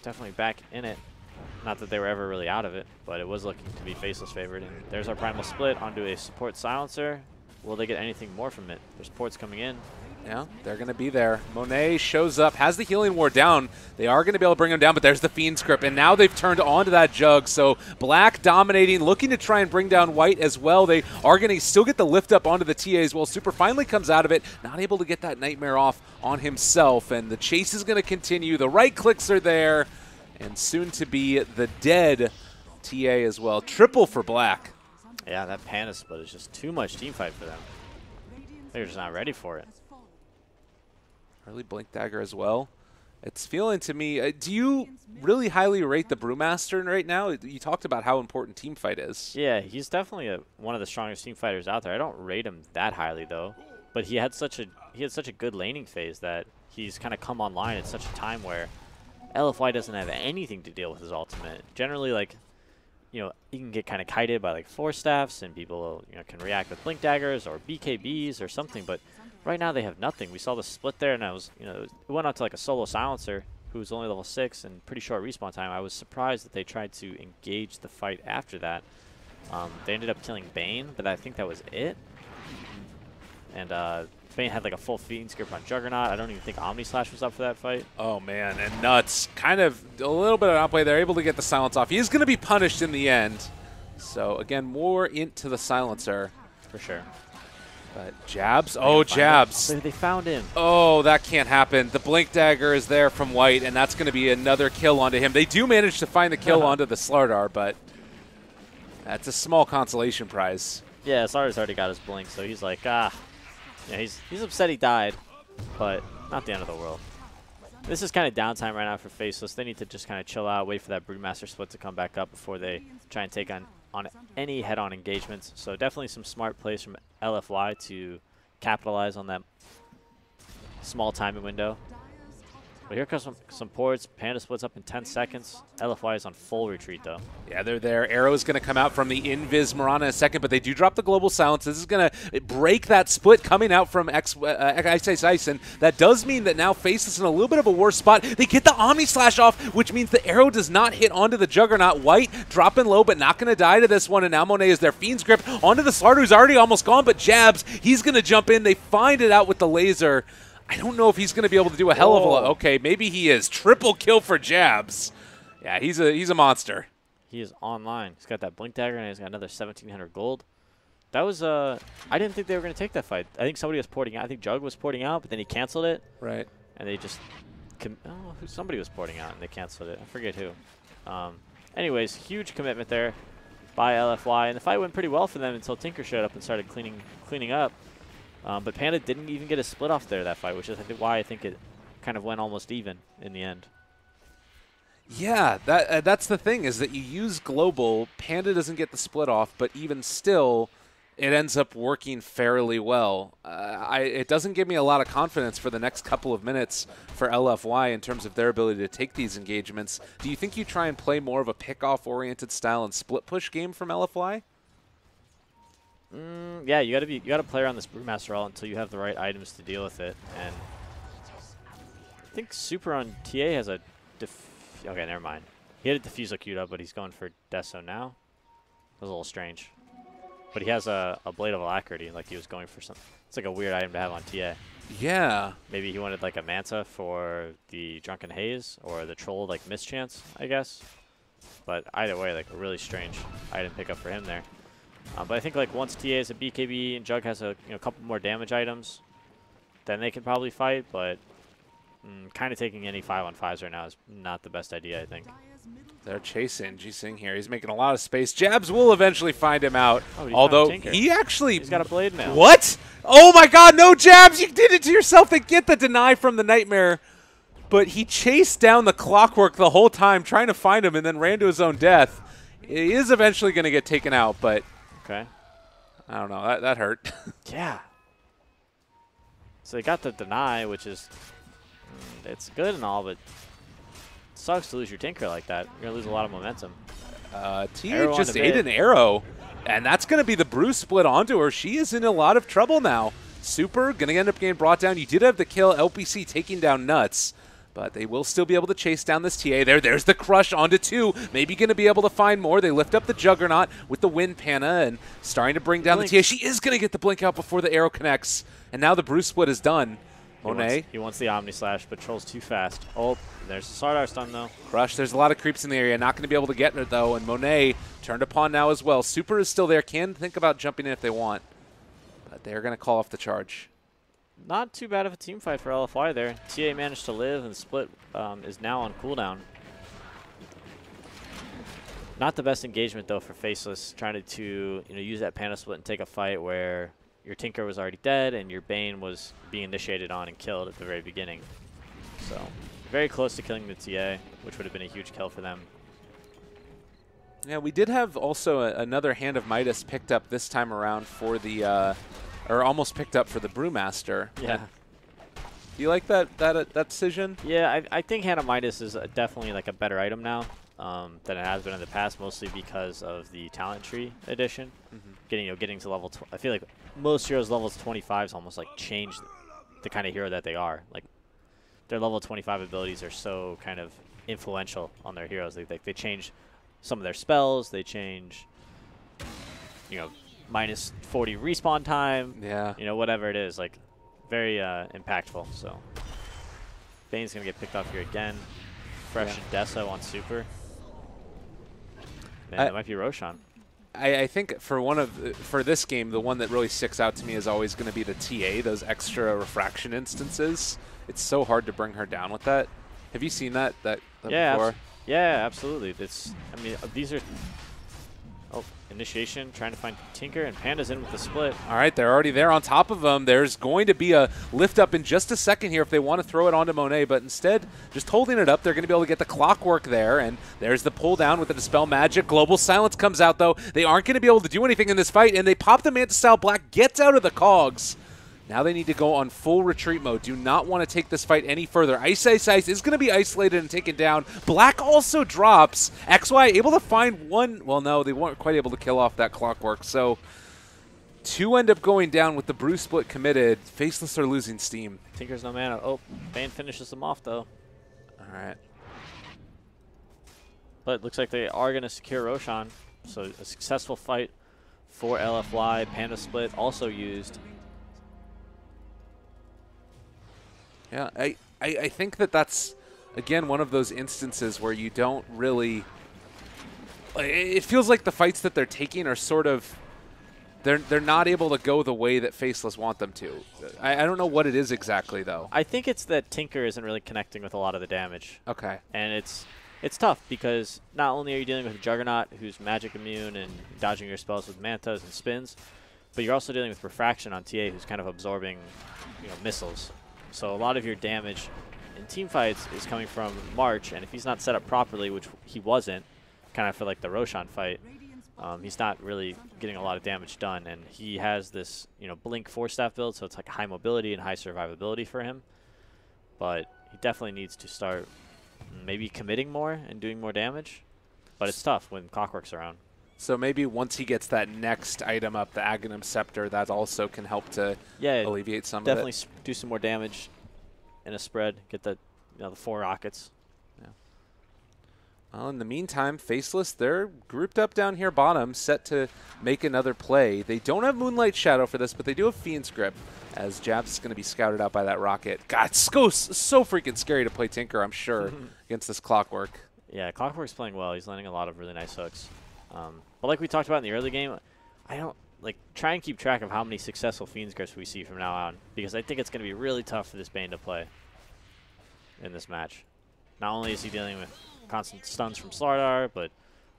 [SPEAKER 3] Definitely back in it. Not that they were ever really out of it, but it was looking to be Faceless favored. And there's our Primal Split onto a support Silencer. Will they get anything more from it? There's ports coming in.
[SPEAKER 1] Yeah, they're going to be there. Monet shows up, has the healing ward down. They are going to be able to bring him down, but there's the Fiend script, and now they've turned onto that Jug. So Black dominating, looking to try and bring down White as well. They are going to still get the lift up onto the TA as well. Super finally comes out of it, not able to get that Nightmare off on himself, and the chase is going to continue. The right clicks are there, and soon to be the dead TA as well. Triple for Black.
[SPEAKER 3] Yeah, that Panda split is just too much team fight for them. They're just not ready for it.
[SPEAKER 1] Early Blink Dagger as well. It's feeling to me, do you really highly rate the Brewmaster right now? You talked about how important team fight is.
[SPEAKER 3] Yeah, he's definitely one of the strongest team fighters out there. I don't rate him that highly though, but he had such a good laning phase that he's kind of come online at such a time where LFY doesn't have anything to deal with his ultimate. Generally, like, you know, he can get kind of kited by like Force Staffs, and people, you know, can react with Blink Daggers or BKBs or something, but right now they have nothing. We saw the split there, and I was, you know, it went out to like a solo Silencer who was only level 6 and pretty short respawn time. I was surprised that they tried to engage the fight after that. They ended up killing Bane, but I think that was it. And Bane had like a full Fiend script on Juggernaut. I don't even think Omni Slash was up for that fight.
[SPEAKER 1] Oh man, and Nuts kind of a little bit of outplay. They're able to get the silence off. He's going to be punished in the end. So again, more into the Silencer.
[SPEAKER 3] For sure.
[SPEAKER 1] But Jabs, oh Jabs.
[SPEAKER 3] They found him.
[SPEAKER 1] Oh, that can't happen. The Blink Dagger is there from White, and that's going to be another kill onto him. They do manage to find the kill onto the Slardar, but that's a small consolation prize.
[SPEAKER 3] Yeah, Slardar's already got his Blink, so he's like, yeah, he's upset he died, but not the end of the world. This is kind of downtime right now for Faceless. They need to just kind of chill out, wait for that Brewmaster split to come back up before they try and take on any head-on engagements. So definitely some smart plays from LFY to capitalize on that small timing window. But here comes some ports. Panda splits up in 10 seconds. LFY is on full retreat, though.
[SPEAKER 1] Yeah, they're there. Arrow's going to come out from the Invis Mirana in a second, but they do drop the Global Silence. This is going to break that split coming out from Ice Ice Ice, and that does mean that now Faceless in a little bit of a worse spot. They get the Omni Slash off, which means the Arrow does not hit onto the Juggernaut. White dropping low, but not going to die to this one, and now Monet is their Fiend's Grip onto the Slarter, who's already almost gone, but Jabs, he's going to jump in. They find it out with the laser. I don't know if he's going to be able to do a hell of a lot. Okay, maybe he is. Triple kill for Jabs. Yeah, he's a monster.
[SPEAKER 3] He is online. He's got that Blink Dagger, and he's got another 1,700 gold. That was, I didn't think they were going to take that fight. I think somebody was porting out. I think Jug was porting out, but then he canceled it.
[SPEAKER 1] Right.
[SPEAKER 3] And they just, somebody was porting out, and they canceled it. I forget who. Anyways, huge commitment there by LFY, and the fight went pretty well for them until Tinker showed up and started cleaning up. But Panda didn't even get a split off there that fight, which is why I think it kind of went almost even in the end.
[SPEAKER 1] Yeah, that's the thing, is that you use Global, Panda doesn't get the split off, but even still, it ends up working fairly well. It doesn't give me a lot of confidence for the next couple of minutes for LFY in terms of their ability to take these engagements. Do you think you try and play more of a pick-off-oriented style and split-push game from LFY?
[SPEAKER 3] Yeah, you gotta play around this Brewmaster all until you have the right items to deal with it. And I think Super on TA has a okay, never mind. He had a Diffusal queued up, but he's going for Deso now. That was a little strange. But he has a Blade of Alacrity, like he was going for something. It's like a weird item to have on TA.
[SPEAKER 1] Yeah.
[SPEAKER 3] Maybe he wanted like a Manta for the Drunken Haze or the Troll like Mischance, I guess. But either way, like a really strange item pickup for him there. But I think like once TA is a BKB and Jug has a couple more damage items, then they can probably fight. But kind of taking any 5-on-5s right now is not the best idea, I think.
[SPEAKER 1] They're chasing G-Sing here. He's making a lot of space. Jabs will eventually find him out.
[SPEAKER 3] Oh,
[SPEAKER 1] although he actually...
[SPEAKER 3] He's got a blade mail.
[SPEAKER 1] What? Oh my god, no, Jabs! You did it to yourself. They get the deny from the Nightmare. But he chased down the Clockwork the whole time trying to find him and then ran to his own death. He is eventually going to get taken out, but...
[SPEAKER 3] Okay.
[SPEAKER 1] I don't know. That hurt.
[SPEAKER 3] Yeah. So they got the deny, which is... it's good and all, but... sucks to lose your Tinker like that. You're going to lose a lot of momentum.
[SPEAKER 1] Tia just ate an arrow, and that's going to be the brew split onto her. She is in a lot of trouble now. Super going to end up getting brought down. You did have the kill, LPC taking down Nuts, but they will still be able to chase down this TA. There's the crush onto 2. Maybe going to be able to find more. They lift up the Juggernaut with the Wind Panna and starting to bring down the TA. She is going to get the blink out before the arrow connects, and now the brew split is done. Monet.
[SPEAKER 3] He wants the Omni Slash, but Troll's too fast. Oh, there's the Sardar stun, though.
[SPEAKER 1] Crush, there's a lot of creeps in the area. Not going to be able to get her, though, and Monet turned upon now as well. Super is still there. Can think about jumping in if they want, but they're going to call off the charge.
[SPEAKER 3] Not too bad of a team fight for LFY there. TA managed to live, and Split is now on cooldown. Not the best engagement, though, for Faceless, trying to use that Panda Split and take a fight where your Tinker was already dead and your Bane was being initiated on and killed at the very beginning. So, very close to killing the TA, which would have been a huge kill for them.
[SPEAKER 1] Yeah, we did have also another Hand of Midas picked up this time around for the, or almost picked up for the Brewmaster.
[SPEAKER 3] Yeah.
[SPEAKER 1] Do you like that decision?
[SPEAKER 3] Yeah, I think Hand of Midas is definitely like a better item now than it has been in the past, mostly because of the talent tree edition. Getting to level. I feel like most heroes levels 25s almost like change the kind of hero that they are. Like their level 25 abilities are so kind of influential on their heroes. They change some of their spells. They change, minus 40 respawn time.
[SPEAKER 1] Yeah.
[SPEAKER 3] Whatever it is, like very impactful. So Bane's gonna get picked off here again. Fresh Deso on Super. And it might be Roshan.
[SPEAKER 1] I think for this game, the one that really sticks out to me is always going to be the TA, those extra refraction instances. It's so hard to bring her down with that. Have you seen that before?
[SPEAKER 3] Yeah, absolutely. These are initiation, trying to find Tinker, and Panda's in with the split.
[SPEAKER 1] All right, they're already there on top of them. There's going to be a lift up in just a second here if they want to throw it onto Monet, but instead, just holding it up, they're going to be able to get the Clockwork there, and there's the pull down with the Dispel Magic. Global Silence comes out, though. They aren't going to be able to do anything in this fight, and they pop the Manta Style Black, gets out of the cogs. Now they need to go on full retreat mode. Do not want to take this fight any further. Ice is going to be isolated and taken down. Black also drops. XY able to find one. Well, no, they weren't quite able to kill off that Clockwork. So 2 end up going down with the Brew Split committed. Faceless are losing steam.
[SPEAKER 3] Tinker's no mana. Oh, Bane finishes them off, though.
[SPEAKER 1] All right.
[SPEAKER 3] But it looks like they are going to secure Roshan. So a successful fight for LFY. Panda Split also used.
[SPEAKER 1] Yeah, I think that's, again, one of those instances where you don't really – it feels like the fights that they're taking are sort of – they're not able to go the way that Faceless want them to. I don't know what it is exactly, though.
[SPEAKER 3] I think it's that Tinker isn't really connecting with a lot of the damage.
[SPEAKER 1] Okay.
[SPEAKER 3] And it's tough because not only are you dealing with a Juggernaut who's magic immune and dodging your spells with mantas and spins, but you're also dealing with Refraction on TA who's kind of absorbing, missiles. So a lot of your damage in team fights is coming from March, and if he's not set up properly, which he wasn't, kind of for like the Roshan fight, he's not really getting a lot of damage done. And he has this, Blink 4-staff build, so it's like high mobility and high survivability for him. But he definitely needs to start maybe committing more and doing more damage. But it's tough when Clockwork's around.
[SPEAKER 1] So maybe once he gets that next item up, the Aghanim Scepter, that also can help to alleviate some of it.
[SPEAKER 3] Definitely do some more damage in a spread. Get the 4 rockets.
[SPEAKER 1] Yeah. Well, in the meantime, Faceless, they're grouped up down here bottom, set to make another play. They don't have Moonlight Shadow for this, but they do have Fiend's Grip, as Jabs is going to be scouted out by that rocket. God, it's so freaking scary to play Tinker, I'm sure, against this Clockwork.
[SPEAKER 3] Yeah, Clockwork's playing well. He's landing a lot of really nice hooks. But like we talked about in the early game, I don't try and keep track of how many successful Fiend's Grips we see from now on, because I think it's going to be really tough for this Bane to play in this match. Not only is he dealing with constant stuns from Slardar, but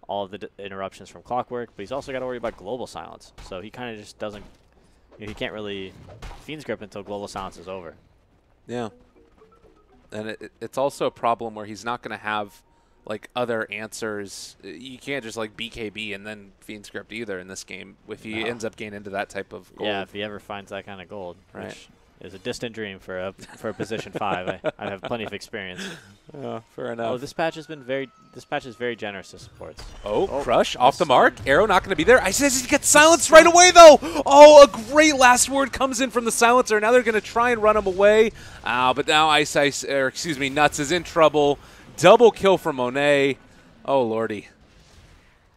[SPEAKER 3] all of the interruptions from Clockwork, but he's also got to worry about Global Silence. So he kind of just doesn't, he can't really Fiend's Grip until Global Silence is over.
[SPEAKER 1] Yeah. And it's also a problem where he's not going to have other answers. You can't just BKB and then Fiend's Grip either in this game if he ends up getting into that type of gold.
[SPEAKER 3] Yeah, if he ever finds that kind of gold, right. Which is a distant dream for a position 5. I have plenty of experience.
[SPEAKER 1] Fair enough.
[SPEAKER 3] Oh, this patch is very generous to supports.
[SPEAKER 1] Oh, Crush off the mark. Arrow not going to be there. I says he gets silenced right away though. Oh, a great last word comes in from the silencer. Now they're going to try and run him away. But now Nuts is in trouble. Double kill from Monet. Oh, lordy.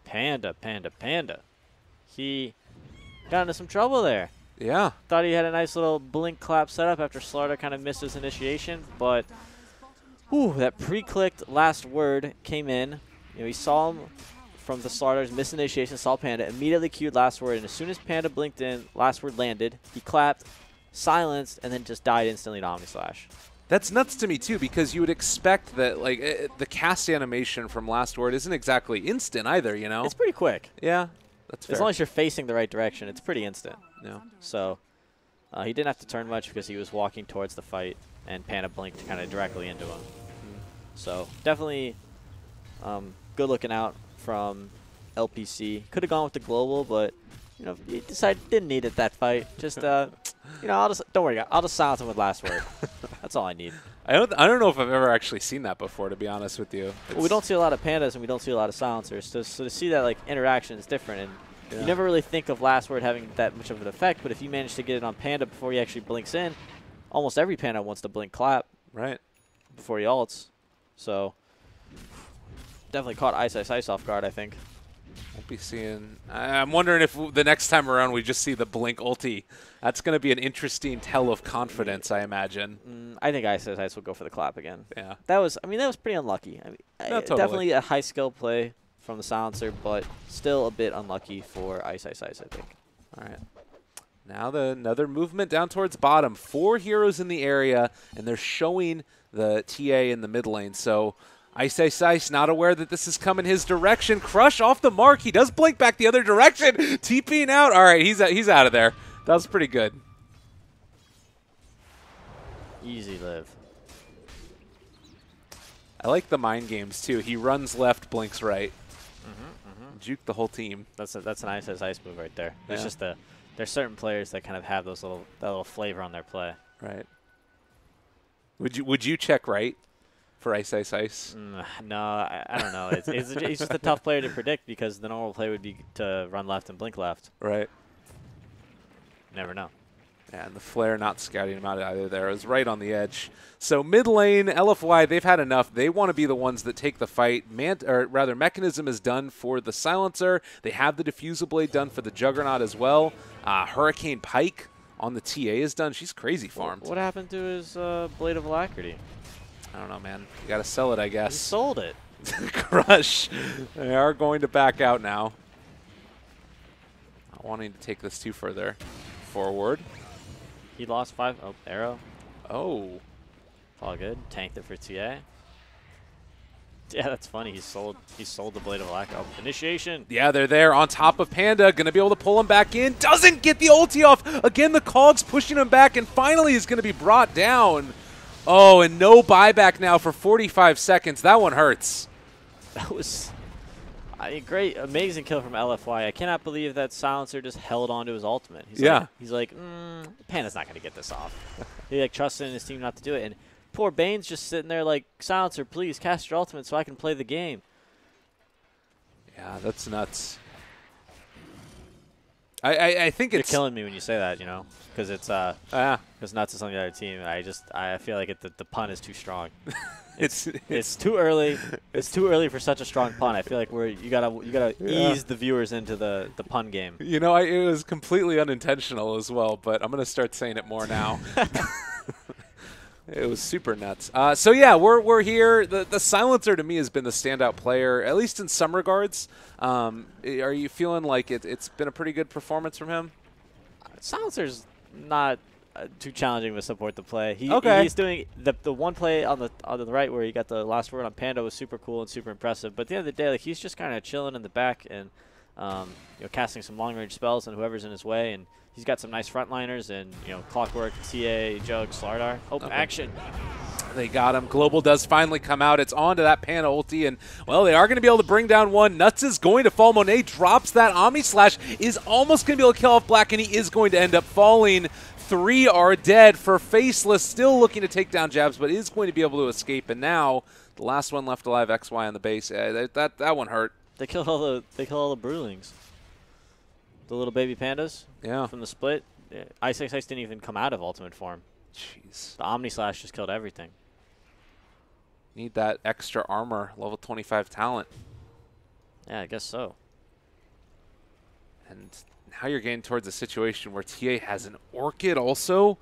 [SPEAKER 3] Panda. He got into some trouble there.
[SPEAKER 1] Yeah.
[SPEAKER 3] Thought he had a nice little blink clap setup after Slardar kind of missed his initiation, but that pre-clicked last word came in. He saw him from the Slardar's missed initiation, saw Panda, immediately queued last word, and as soon as Panda blinked in, last word landed, he clapped, silenced, and then just died instantly to Omnislash.
[SPEAKER 1] That's nuts to me, too, because you would expect that, the cast animation from Last Word isn't exactly instant either,
[SPEAKER 3] It's pretty quick.
[SPEAKER 1] Yeah, that's fair.
[SPEAKER 3] As long as you're facing the right direction, it's pretty instant.
[SPEAKER 1] Yeah.
[SPEAKER 3] So he didn't have to turn much because he was walking towards the fight, and Panda blinked kind of directly into him. So definitely good looking out from LPC. Could have gone with the global, but he decided didn't need it that fight. Just don't worry, I'll just silence him with last word. That's all I need.
[SPEAKER 1] I don't know if I've ever actually seen that before, to be honest with you.
[SPEAKER 3] Well, we don't see a lot of pandas and we don't see a lot of silencers, so to see that interaction is different. And you never really think of last word having that much of an effect, but if you manage to get it on Panda before he actually blinks in, almost every Panda wants to blink clap before he ults. So definitely caught Ice off guard, I think.
[SPEAKER 1] Won't be seeing. I'm wondering if the next time around we just see the blink ulti. That's going to be an interesting tell of confidence, I imagine.
[SPEAKER 3] I think Ice will go for the clap again.
[SPEAKER 1] Yeah.
[SPEAKER 3] That was pretty unlucky.
[SPEAKER 1] Totally.
[SPEAKER 3] Definitely a high skill play from the silencer, but still a bit unlucky for Ice, I think.
[SPEAKER 1] All right. Now another movement down towards bottom. 4 heroes in the area, and they're showing the TA in the mid lane. So Ice, not aware that this is coming his direction. Crush off the mark. He does blink back the other direction. TPing out. All right, he's out of there. That was pretty good.
[SPEAKER 3] Easy live.
[SPEAKER 1] I like the mind games, too. He runs left, blinks right. Juke the whole team.
[SPEAKER 3] That's an Ice move right there. There's just the there's certain players that kind of have that little flavor on their play.
[SPEAKER 1] Right. Would you check right for Ice Ice Ice?
[SPEAKER 3] No, I don't know. It's just a tough player to predict because the normal play would be to run left and blink left.
[SPEAKER 1] Right.
[SPEAKER 3] Never know.
[SPEAKER 1] Yeah, and the Flare not scouting him out either there. It was right on the edge. So mid lane, LFY, they've had enough. They want to be the ones that take the fight. Mechanism is done for the Silencer. They have the Diffusal Blade done for the Juggernaut as well. Hurricane Pike on the TA is done. She's crazy farmed.
[SPEAKER 3] What happened to his Blade of Alacrity?
[SPEAKER 1] I don't know, man. You got to sell it, I guess.
[SPEAKER 3] He sold it.
[SPEAKER 1] Crush. They are going to back out now. Not wanting to take this too further forward.
[SPEAKER 3] He lost 5. Oh, arrow.
[SPEAKER 1] Oh.
[SPEAKER 3] All good. Tanked it for TA. Yeah, that's funny. He sold the Blade of Alacrity. Oh, initiation.
[SPEAKER 1] Yeah, they're there on top of Panda. Going to be able to pull him back in. Doesn't get the ulti off. Again, the Cogs pushing him back, and finally he's going to be brought down. Oh, and no buyback now for 45 seconds. That one hurts.
[SPEAKER 3] That was great, amazing kill from LFY. I cannot believe that Silencer just held on to his ultimate. He's like, Panda's not going to get this off. He trusted in his team not to do it. And poor Bane's just sitting there like, Silencer, please cast your ultimate so I can play the game.
[SPEAKER 1] Yeah, that's nuts. I think
[SPEAKER 3] You're
[SPEAKER 1] it's
[SPEAKER 3] killing me when you say that, because it's because nuts is on the other team. I feel like the pun is too strong. It's too early. It's too early for such a strong pun. I feel like you gotta ease the viewers into the pun game.
[SPEAKER 1] It was completely unintentional as well, but I'm gonna start saying it more now. It was super nuts. So yeah, we're here. The Silencer to me has been the standout player, at least in some regards. Are you feeling like it's been a pretty good performance from him?
[SPEAKER 3] Silencer's not too challenging to support the play. He's doing the one play on the right where he got the last word on Panda was super cool and super impressive. But at the end of the day, he's just kind of chilling in the back and casting some long range spells on whoever's in his way. And he's got some nice frontliners and Clockwork, TA, Jug, Slardar. Action.
[SPEAKER 1] They got him. Global does finally come out. It's on to that Panda ulti, and, well, they are going to be able to bring down one. Nuts is going to fall. Monet drops that Omni Slash, is almost going to be able to kill off Black, and he is going to end up falling. 3 are dead for Faceless, still looking to take down Jabs, but is going to be able to escape. And now, the last one left alive, XY on the base. That one hurt.
[SPEAKER 3] They killed all the Broodlings. The little baby pandas from the split. Ice Ice Ice didn't even come out of ultimate form.
[SPEAKER 1] Jeez.
[SPEAKER 3] The Omni Slash just killed everything.
[SPEAKER 1] Need that extra armor, level 25 talent.
[SPEAKER 3] Yeah, I guess so.
[SPEAKER 1] And now you're getting towards a situation where TA has an Orchid also.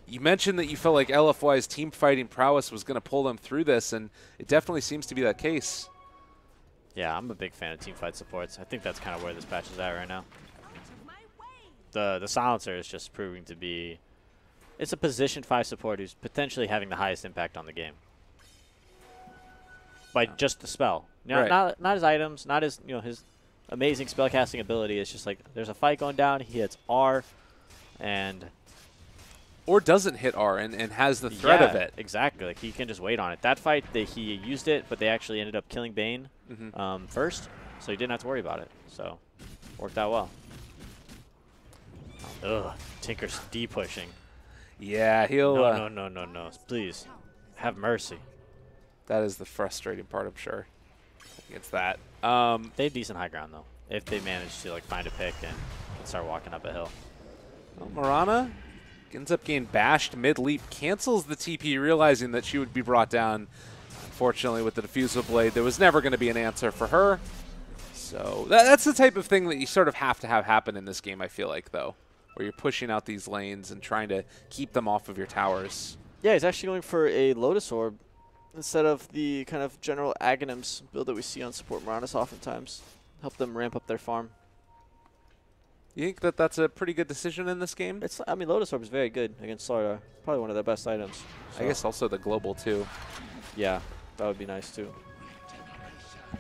[SPEAKER 1] You mentioned that you felt like LFY's team fighting prowess was going to pull them through this, and it definitely seems to be that case.
[SPEAKER 3] Yeah, I'm a big fan of team fight supports. I think that's kind of where this patch is at right now. The Silencer is just proving to be... It's a position 5 support who's potentially having the highest impact on the game. By just the spell. Not his items, not his his amazing spellcasting ability. It's just like there's a fight going down, he hits R, and...
[SPEAKER 1] Or doesn't hit R and has the threat of it.
[SPEAKER 3] Exactly. Like he can just wait on it. That fight, he used it, but they actually ended up killing Bane first, so he didn't have to worry about it. So, worked out well. Ugh, Tinker's D-pushing.
[SPEAKER 1] Yeah, he'll...
[SPEAKER 3] No. Please, have mercy.
[SPEAKER 1] That is the frustrating part, I'm sure. It's that.
[SPEAKER 3] They have decent high ground, though, if they manage to find a pick and start walking up a hill.
[SPEAKER 1] Well, Mirana ends up getting bashed mid-leap, cancels the TP, realizing that she would be brought down. Unfortunately, with the Diffusal Blade, there was never going to be an answer for her. So that's the type of thing that you sort of have to have happen in this game, I feel like, though, where you're pushing out these lanes and trying to keep them off of your towers.
[SPEAKER 2] Yeah, he's actually going for a Lotus Orb instead of the kind of general Aghanims build that we see on support Miranas oftentimes. Help them ramp up their farm.
[SPEAKER 1] You think that that's a pretty good decision in this game?
[SPEAKER 2] I mean, Lotus Orb is very good against Slardar. Probably one of their best items. So.
[SPEAKER 1] I guess also the global, too.
[SPEAKER 2] Yeah, that would be nice, too.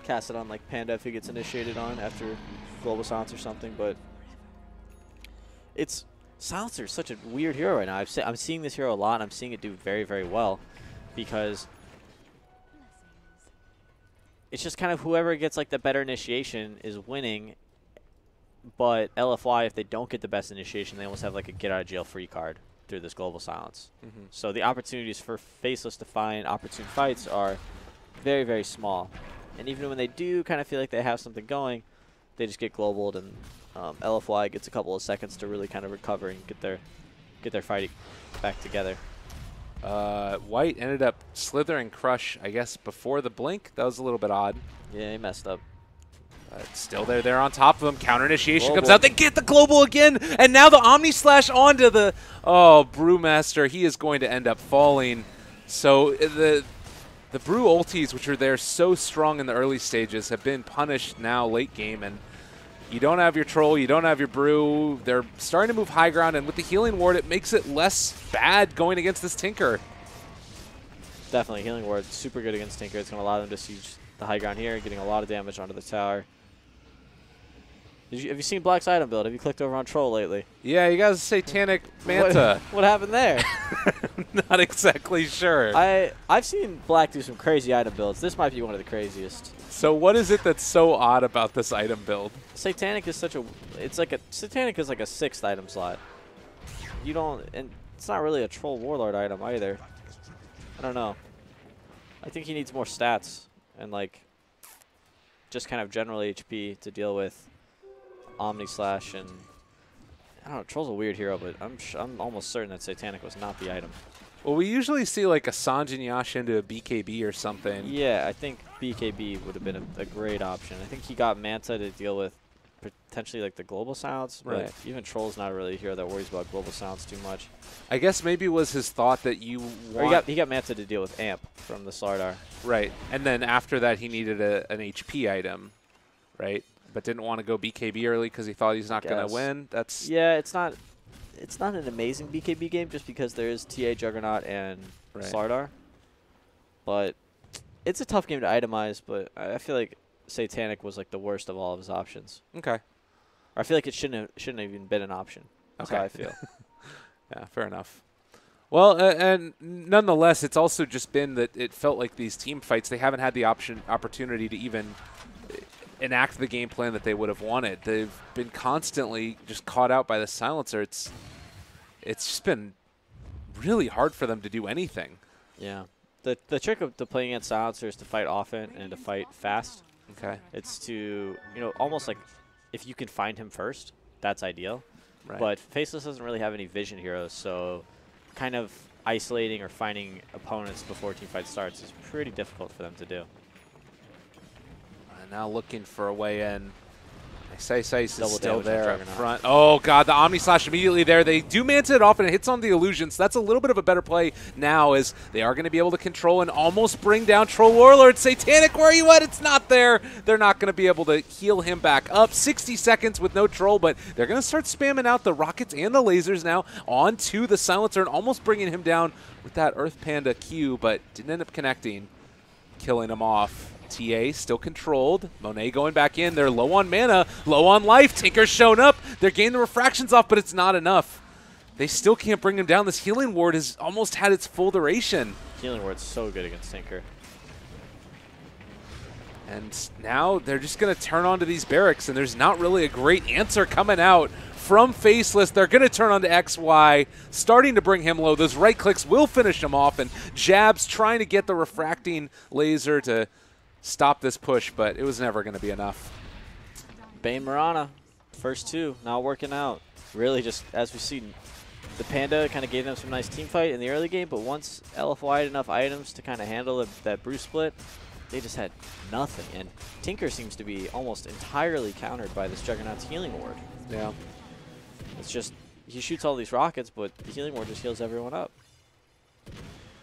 [SPEAKER 2] Cast it on, Panda if he gets initiated on after Global Silence or something, but... Silencer is such a weird hero right now. I'm seeing this hero a lot, and I'm seeing it do very, very well because... It's just kind of whoever gets, the better initiation is winning. But LFY, if they don't get the best initiation, they almost have like a get-out-of-jail-free card through this Global Silence. So the opportunities for Faceless to find opportune fights are very, very small. And even when they do kind of feel like they have something going, they just get globaled, and LFY gets a couple of seconds to really kind of recover and get their fight back together.
[SPEAKER 1] White ended up slithering Crush, I guess, before the blink. That was a little bit odd.
[SPEAKER 2] Yeah, he messed up.
[SPEAKER 1] Still there on top of him. Counter initiation comes out. They get the global again, and now the Omni Slash onto the Brewmaster. He is going to end up falling. So the Brew ultis, which are there so strong in the early stages, have been punished now late game, and you don't have your Troll, you don't have your Brew. They're starting to move high ground, and with the Healing Ward, it makes it less bad going against this Tinker.
[SPEAKER 2] Definitely, Healing Ward, super good against Tinker. It's going to allow them to siege the high ground here, getting a lot of damage onto the tower. Have you seen Black's item build? Have you clicked over on Troll lately?
[SPEAKER 1] Yeah, you got a Satanic Manta.
[SPEAKER 2] What happened there?
[SPEAKER 1] Not exactly sure.
[SPEAKER 2] I've seen Black do some crazy item builds. This might be one of the craziest.
[SPEAKER 1] So what is it that's so odd about this item build?
[SPEAKER 2] Satanic is such a Satanic is like a 6th item slot. You don't, and it's not really a Troll Warlord item either. I don't know. I think he needs more stats and like just kind of general HP to deal with Omni Slash, and I don't know. Troll's a weird hero, but I'm almost certain that Satanic was not the item.
[SPEAKER 1] Well, we usually see like a Sanjin Yash into a BKB or something.
[SPEAKER 2] Yeah, I think BKB would have been a great option. I think he got Manta to deal with potentially like the global sounds, but
[SPEAKER 1] right.
[SPEAKER 2] Even Troll's not really a hero that worries about global sounds too much.
[SPEAKER 1] I guess maybe it was his thought that you
[SPEAKER 2] want... He got Manta to deal with Amp from the Slardar.
[SPEAKER 1] Right, and then after that he needed an HP item, right? But didn't want to go BKB early because he thought he's not going to win. That's
[SPEAKER 2] it's not an amazing BKB game just because there is TA Juggernaut and Slardar. But it's a tough game to itemize, but I feel like Satanic was like the worst of all of his options.
[SPEAKER 1] Okay.
[SPEAKER 2] Or I feel like it shouldn't have even been an option. That's how I feel.
[SPEAKER 1] Yeah, fair enough. Well, and nonetheless, it's also just been that it felt like these team fights, they haven't had the opportunity to even enact the game plan that they would have wanted. They've been constantly just caught out by the silencer. It's just been really hard for them to do anything.
[SPEAKER 2] Yeah. The trick of playing against silencer is to fight often and to fight fast.
[SPEAKER 1] Okay.
[SPEAKER 2] It's to, almost like if you can find him first, that's ideal.
[SPEAKER 1] Right.
[SPEAKER 2] But Faceless doesn't really have any vision heroes, so kind of isolating or finding opponents before team fight starts is pretty difficult for them to do.
[SPEAKER 1] Now looking for a way in. Sice is still
[SPEAKER 2] there
[SPEAKER 1] up front. Oh, God, the Omni Slash immediately there. They do Manta it off, and it hits on the illusions. That's a little bit of a better play now as they are going to be able to control and almost bring down Troll Warlord. Satanic, where are you at? It's not there. They're not going to be able to heal him back up. 60 seconds with no Troll, but they're going to start spamming out the rockets and the lasers now onto the Silencer and almost bringing him down with that Earth Panda Q, but didn't end up connecting, killing him off. TA still controlled. Monet going back in. They're low on mana, low on life. Tinker's shown up. They're getting the refractions off, but it's not enough. They still can't bring him down. This Healing Ward has almost had its full duration.
[SPEAKER 2] Healing Ward's so good against Tinker.
[SPEAKER 1] And now they're just going to turn onto these barracks, and there's not really a great answer coming out from Faceless. They're going to turn onto XY, starting to bring him low. Those right clicks will finish him off, and Jabs trying to get the refracting laser to stop this push, but it was never going to be enough.
[SPEAKER 2] Bane Mirana, first two, not working out. Really just, as we've seen, the Panda kind of gave them some nice team fight in the early game, but once LFY had enough items to kind of handle that Brew split, they just had nothing. And Tinker seems to be almost entirely countered by this Juggernaut's Healing Ward.
[SPEAKER 1] Yeah.
[SPEAKER 2] It's just, he shoots all these rockets, but the Healing Ward just heals everyone up.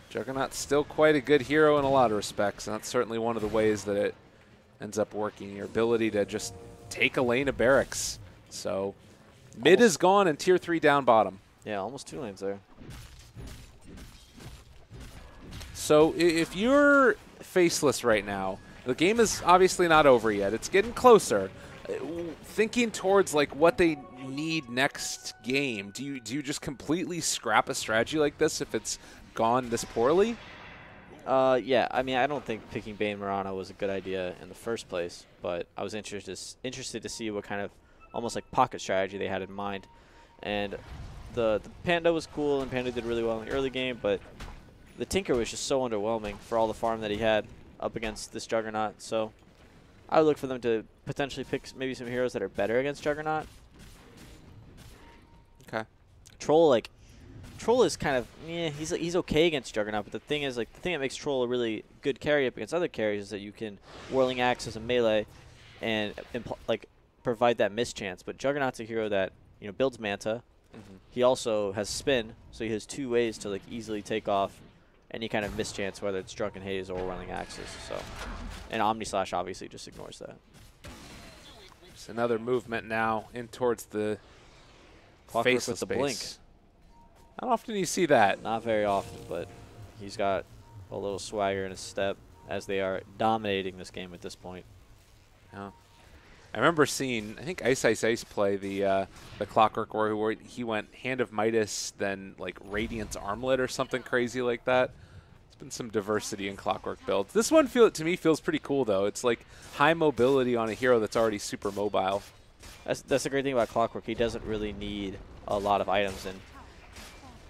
[SPEAKER 1] Juggernaut's still quite a good hero in a lot of respects, and that's certainly one of the ways that it ends up working, your ability to just take a lane of barracks. So mid is gone and tier 3 down bottom.
[SPEAKER 2] Yeah, almost 2 lanes there.
[SPEAKER 1] So if you're Faceless right now, the game is obviously not over yet. It's getting closer. Thinking towards like what they need next game, do you just completely scrap a strategy like this if it's gone this poorly?
[SPEAKER 2] Yeah, I mean, I don't think picking Bane Mirana was a good idea in the first place, but I was interested to see what kind of almost like pocket strategy they had in mind. And the Panda was cool, and Panda did really well in the early game, but the Tinker was just so underwhelming for all the farm that he had up against this Juggernaut. So I would look for them to potentially pick maybe some heroes that are better against Juggernaut.
[SPEAKER 1] Okay.
[SPEAKER 2] Troll is kind of, he's okay against Juggernaut, but the thing is, like, the thing that makes Troll a really good carry up against other carries is that you can Whirling Axe as a melee and like provide that mischance. But Juggernaut's a hero that, you know, builds Manta. He also has spin, so he has 2 ways to like easily take off any kind of mischance, whether it's Drunken Haze or Whirling Axes. So, and Omni Slash obviously just ignores that.
[SPEAKER 1] It's another movement now in towards the
[SPEAKER 2] Clockwork
[SPEAKER 1] Faceless
[SPEAKER 2] with the
[SPEAKER 1] base.
[SPEAKER 2] blink.
[SPEAKER 1] How often do you see that?
[SPEAKER 2] Not very often, but he's got a little swagger in his step as they are dominating this game at this point.
[SPEAKER 1] Yeah. I remember seeing, I think Ice Ice Ice play the Clockwork where he went Hand of Midas, then like Radiance Armlet or something crazy like that. There's been some diversity in Clockwork builds. This one to me feels pretty cool though. It's like high mobility on a hero that's already super mobile.
[SPEAKER 2] That's the great thing about Clockwork. He doesn't really need a lot of items, and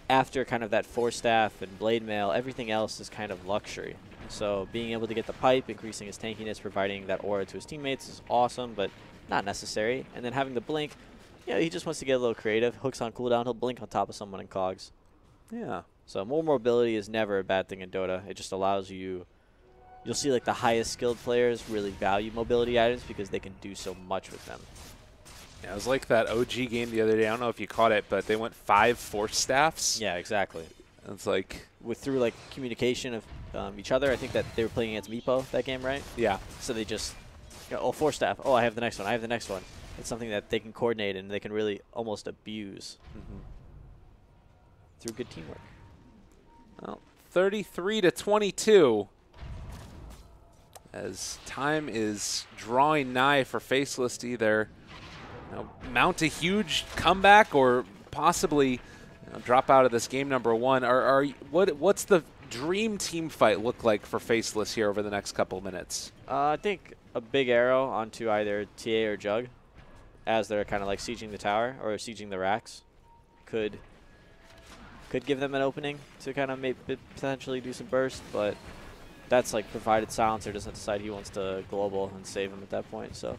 [SPEAKER 2] after kind of that Force Staff and Blade Mail, everything else is kind of luxury. So being able to get the pipe, increasing his tankiness, providing that aura to his teammates is awesome, but not necessary. And then having the blink, he just wants to get a little creative. Hooks on cooldown, he'll blink on top of someone in cogs.
[SPEAKER 1] Yeah.
[SPEAKER 2] So more mobility is never a bad thing in Dota. It just allows you, you'll see like the highest skilled players really value mobility items because they can do so much with them.
[SPEAKER 1] Yeah, it was like that OG game the other day. I don't know if you caught it, but they went 5 Force Staffs.
[SPEAKER 2] Yeah, exactly.
[SPEAKER 1] It's like
[SPEAKER 2] through like communication of each other. I think that they were playing against Meepo that game, right?
[SPEAKER 1] Yeah.
[SPEAKER 2] So they just, oh, Force Staff. Oh, I have the next one. I have the next one. It's something that they can coordinate and they can really almost abuse through good teamwork.
[SPEAKER 1] Well, 33-22. As time is drawing nigh for Faceless to either mount a huge comeback or possibly drop out of this game number 1. What's the dream team fight look like for Faceless here over the next couple of minutes?
[SPEAKER 2] I think a big arrow onto either TA or Jug as they're kind of like sieging the tower or sieging the racks could give them an opening to kind of potentially do some burst, but that's like provided Silencer doesn't decide he wants to global and save him at that point. So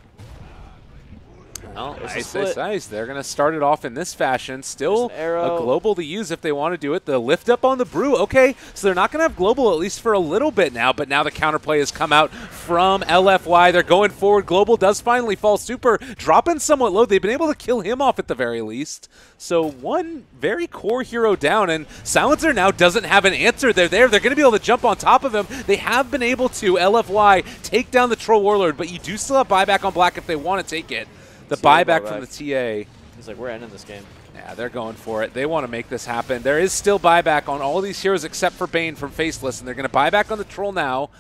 [SPEAKER 1] well, Ice. They're going to start it off in this fashion. Still a global to use if they want to do it. The lift up on the brew. Okay, so they're not going to have global at least for a little bit now, but now the counterplay has come out from LFY. They're going forward. Global does finally fall super, dropping somewhat low. They've been able to kill him off at the very least. So one very core hero down, and Silencer now doesn't have an answer. They're there. They're going to be able to jump on top of him. They have been able to, LFY, take down the Troll Warlord, but you do still have buyback on Black if they want to take it. The buyback from the TA.
[SPEAKER 2] He's like, we're ending this game.
[SPEAKER 1] Yeah, they're going for it. They want to make this happen. There is still buyback on all these heroes except for Bane from Faceless, and they're going to buy back on the Troll now.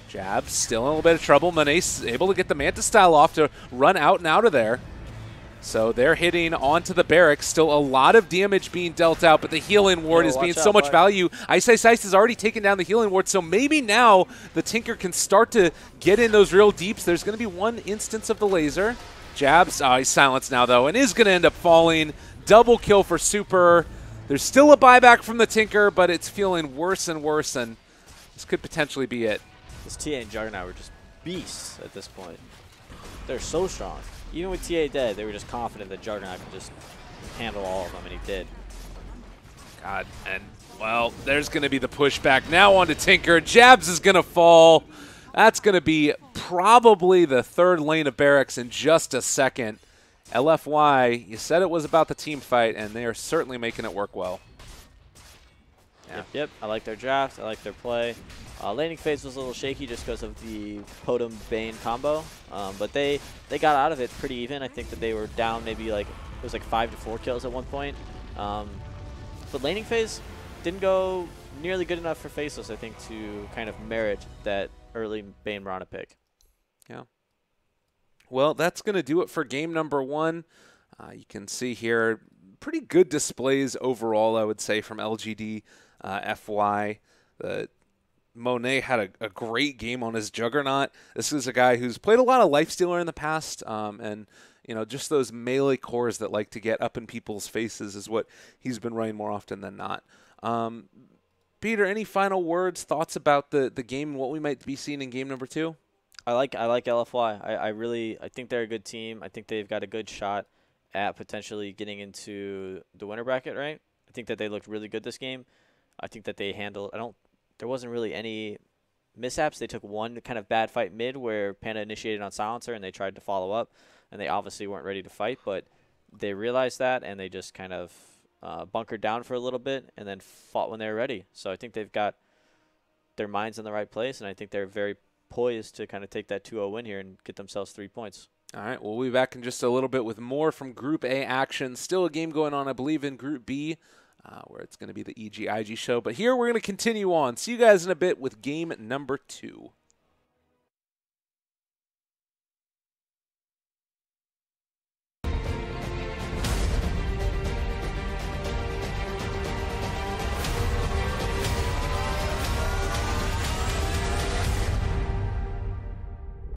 [SPEAKER 1] Jab still in a little bit of trouble. Monet able to get the Manta style off to run out and out of there. So they're hitting onto the barracks. Still a lot of damage being dealt out, but the healing ward is being so much value. Ice Ice Ice has already taken down the healing ward, so maybe now the Tinker can start to get in those real deeps. There's going to be one instance of the laser. Jabs, he's silenced now though, and is going to end up falling. Double kill for Super. There's still a buyback from the Tinker, but it's feeling worse and worse, and this could potentially be it.
[SPEAKER 2] This TA and Juggernaut were just beasts at this point. They're so strong. Even with TA dead, they were just confident that Juggernaut could just handle all of them, and he did.
[SPEAKER 1] God, and well, there's going to be the pushback now onto Tinker. Jabs is going to fall. That's going to be probably the third lane of barracks in just a second. LFY, you said it was about the team fight, and they are certainly making it work well.
[SPEAKER 2] Yeah. Yep. I like their draft. I like their play. Laning phase was a little shaky just because of the Podum Bane combo, but they got out of it pretty even. I think that they were down maybe like it was like 5 to 4 kills at one point. But laning phase didn't go nearly good enough for Faceless, I think, to kind of merit that early Bane Mirana pick.
[SPEAKER 1] Yeah. Well, that's going to do it for game number 1. You can see here pretty good displays overall, I would say, from LGD FY. Monet had a great game on his Juggernaut. This is a guy who's played a lot of Lifestealer in the past, and just those melee cores that like to get up in people's faces is what he's been running more often than not. Peter, any final words, thoughts about the game and what we might be seeing in game number 2?
[SPEAKER 2] I like LFY. I think they're a good team. I think they've got a good shot at potentially getting into the winner bracket, right? I think that they looked really good this game. I think that they handled there wasn't really any mishaps. They took one kind of bad fight mid where Panda initiated on Silencer and they tried to follow up, and they obviously weren't ready to fight, but they realized that and they just kind of bunkered down for a little bit and then fought when they were ready. So I think they've got their minds in the right place, and I think they're very poised to kind of take that 2-0 win here and get themselves 3 points.
[SPEAKER 1] All right, we'll be back in just a little bit with more from Group A action. Still a game going on, I believe, in Group B, where it's going to be the EG-IG show. But here we're going to continue on. See you guys in a bit with game number 2.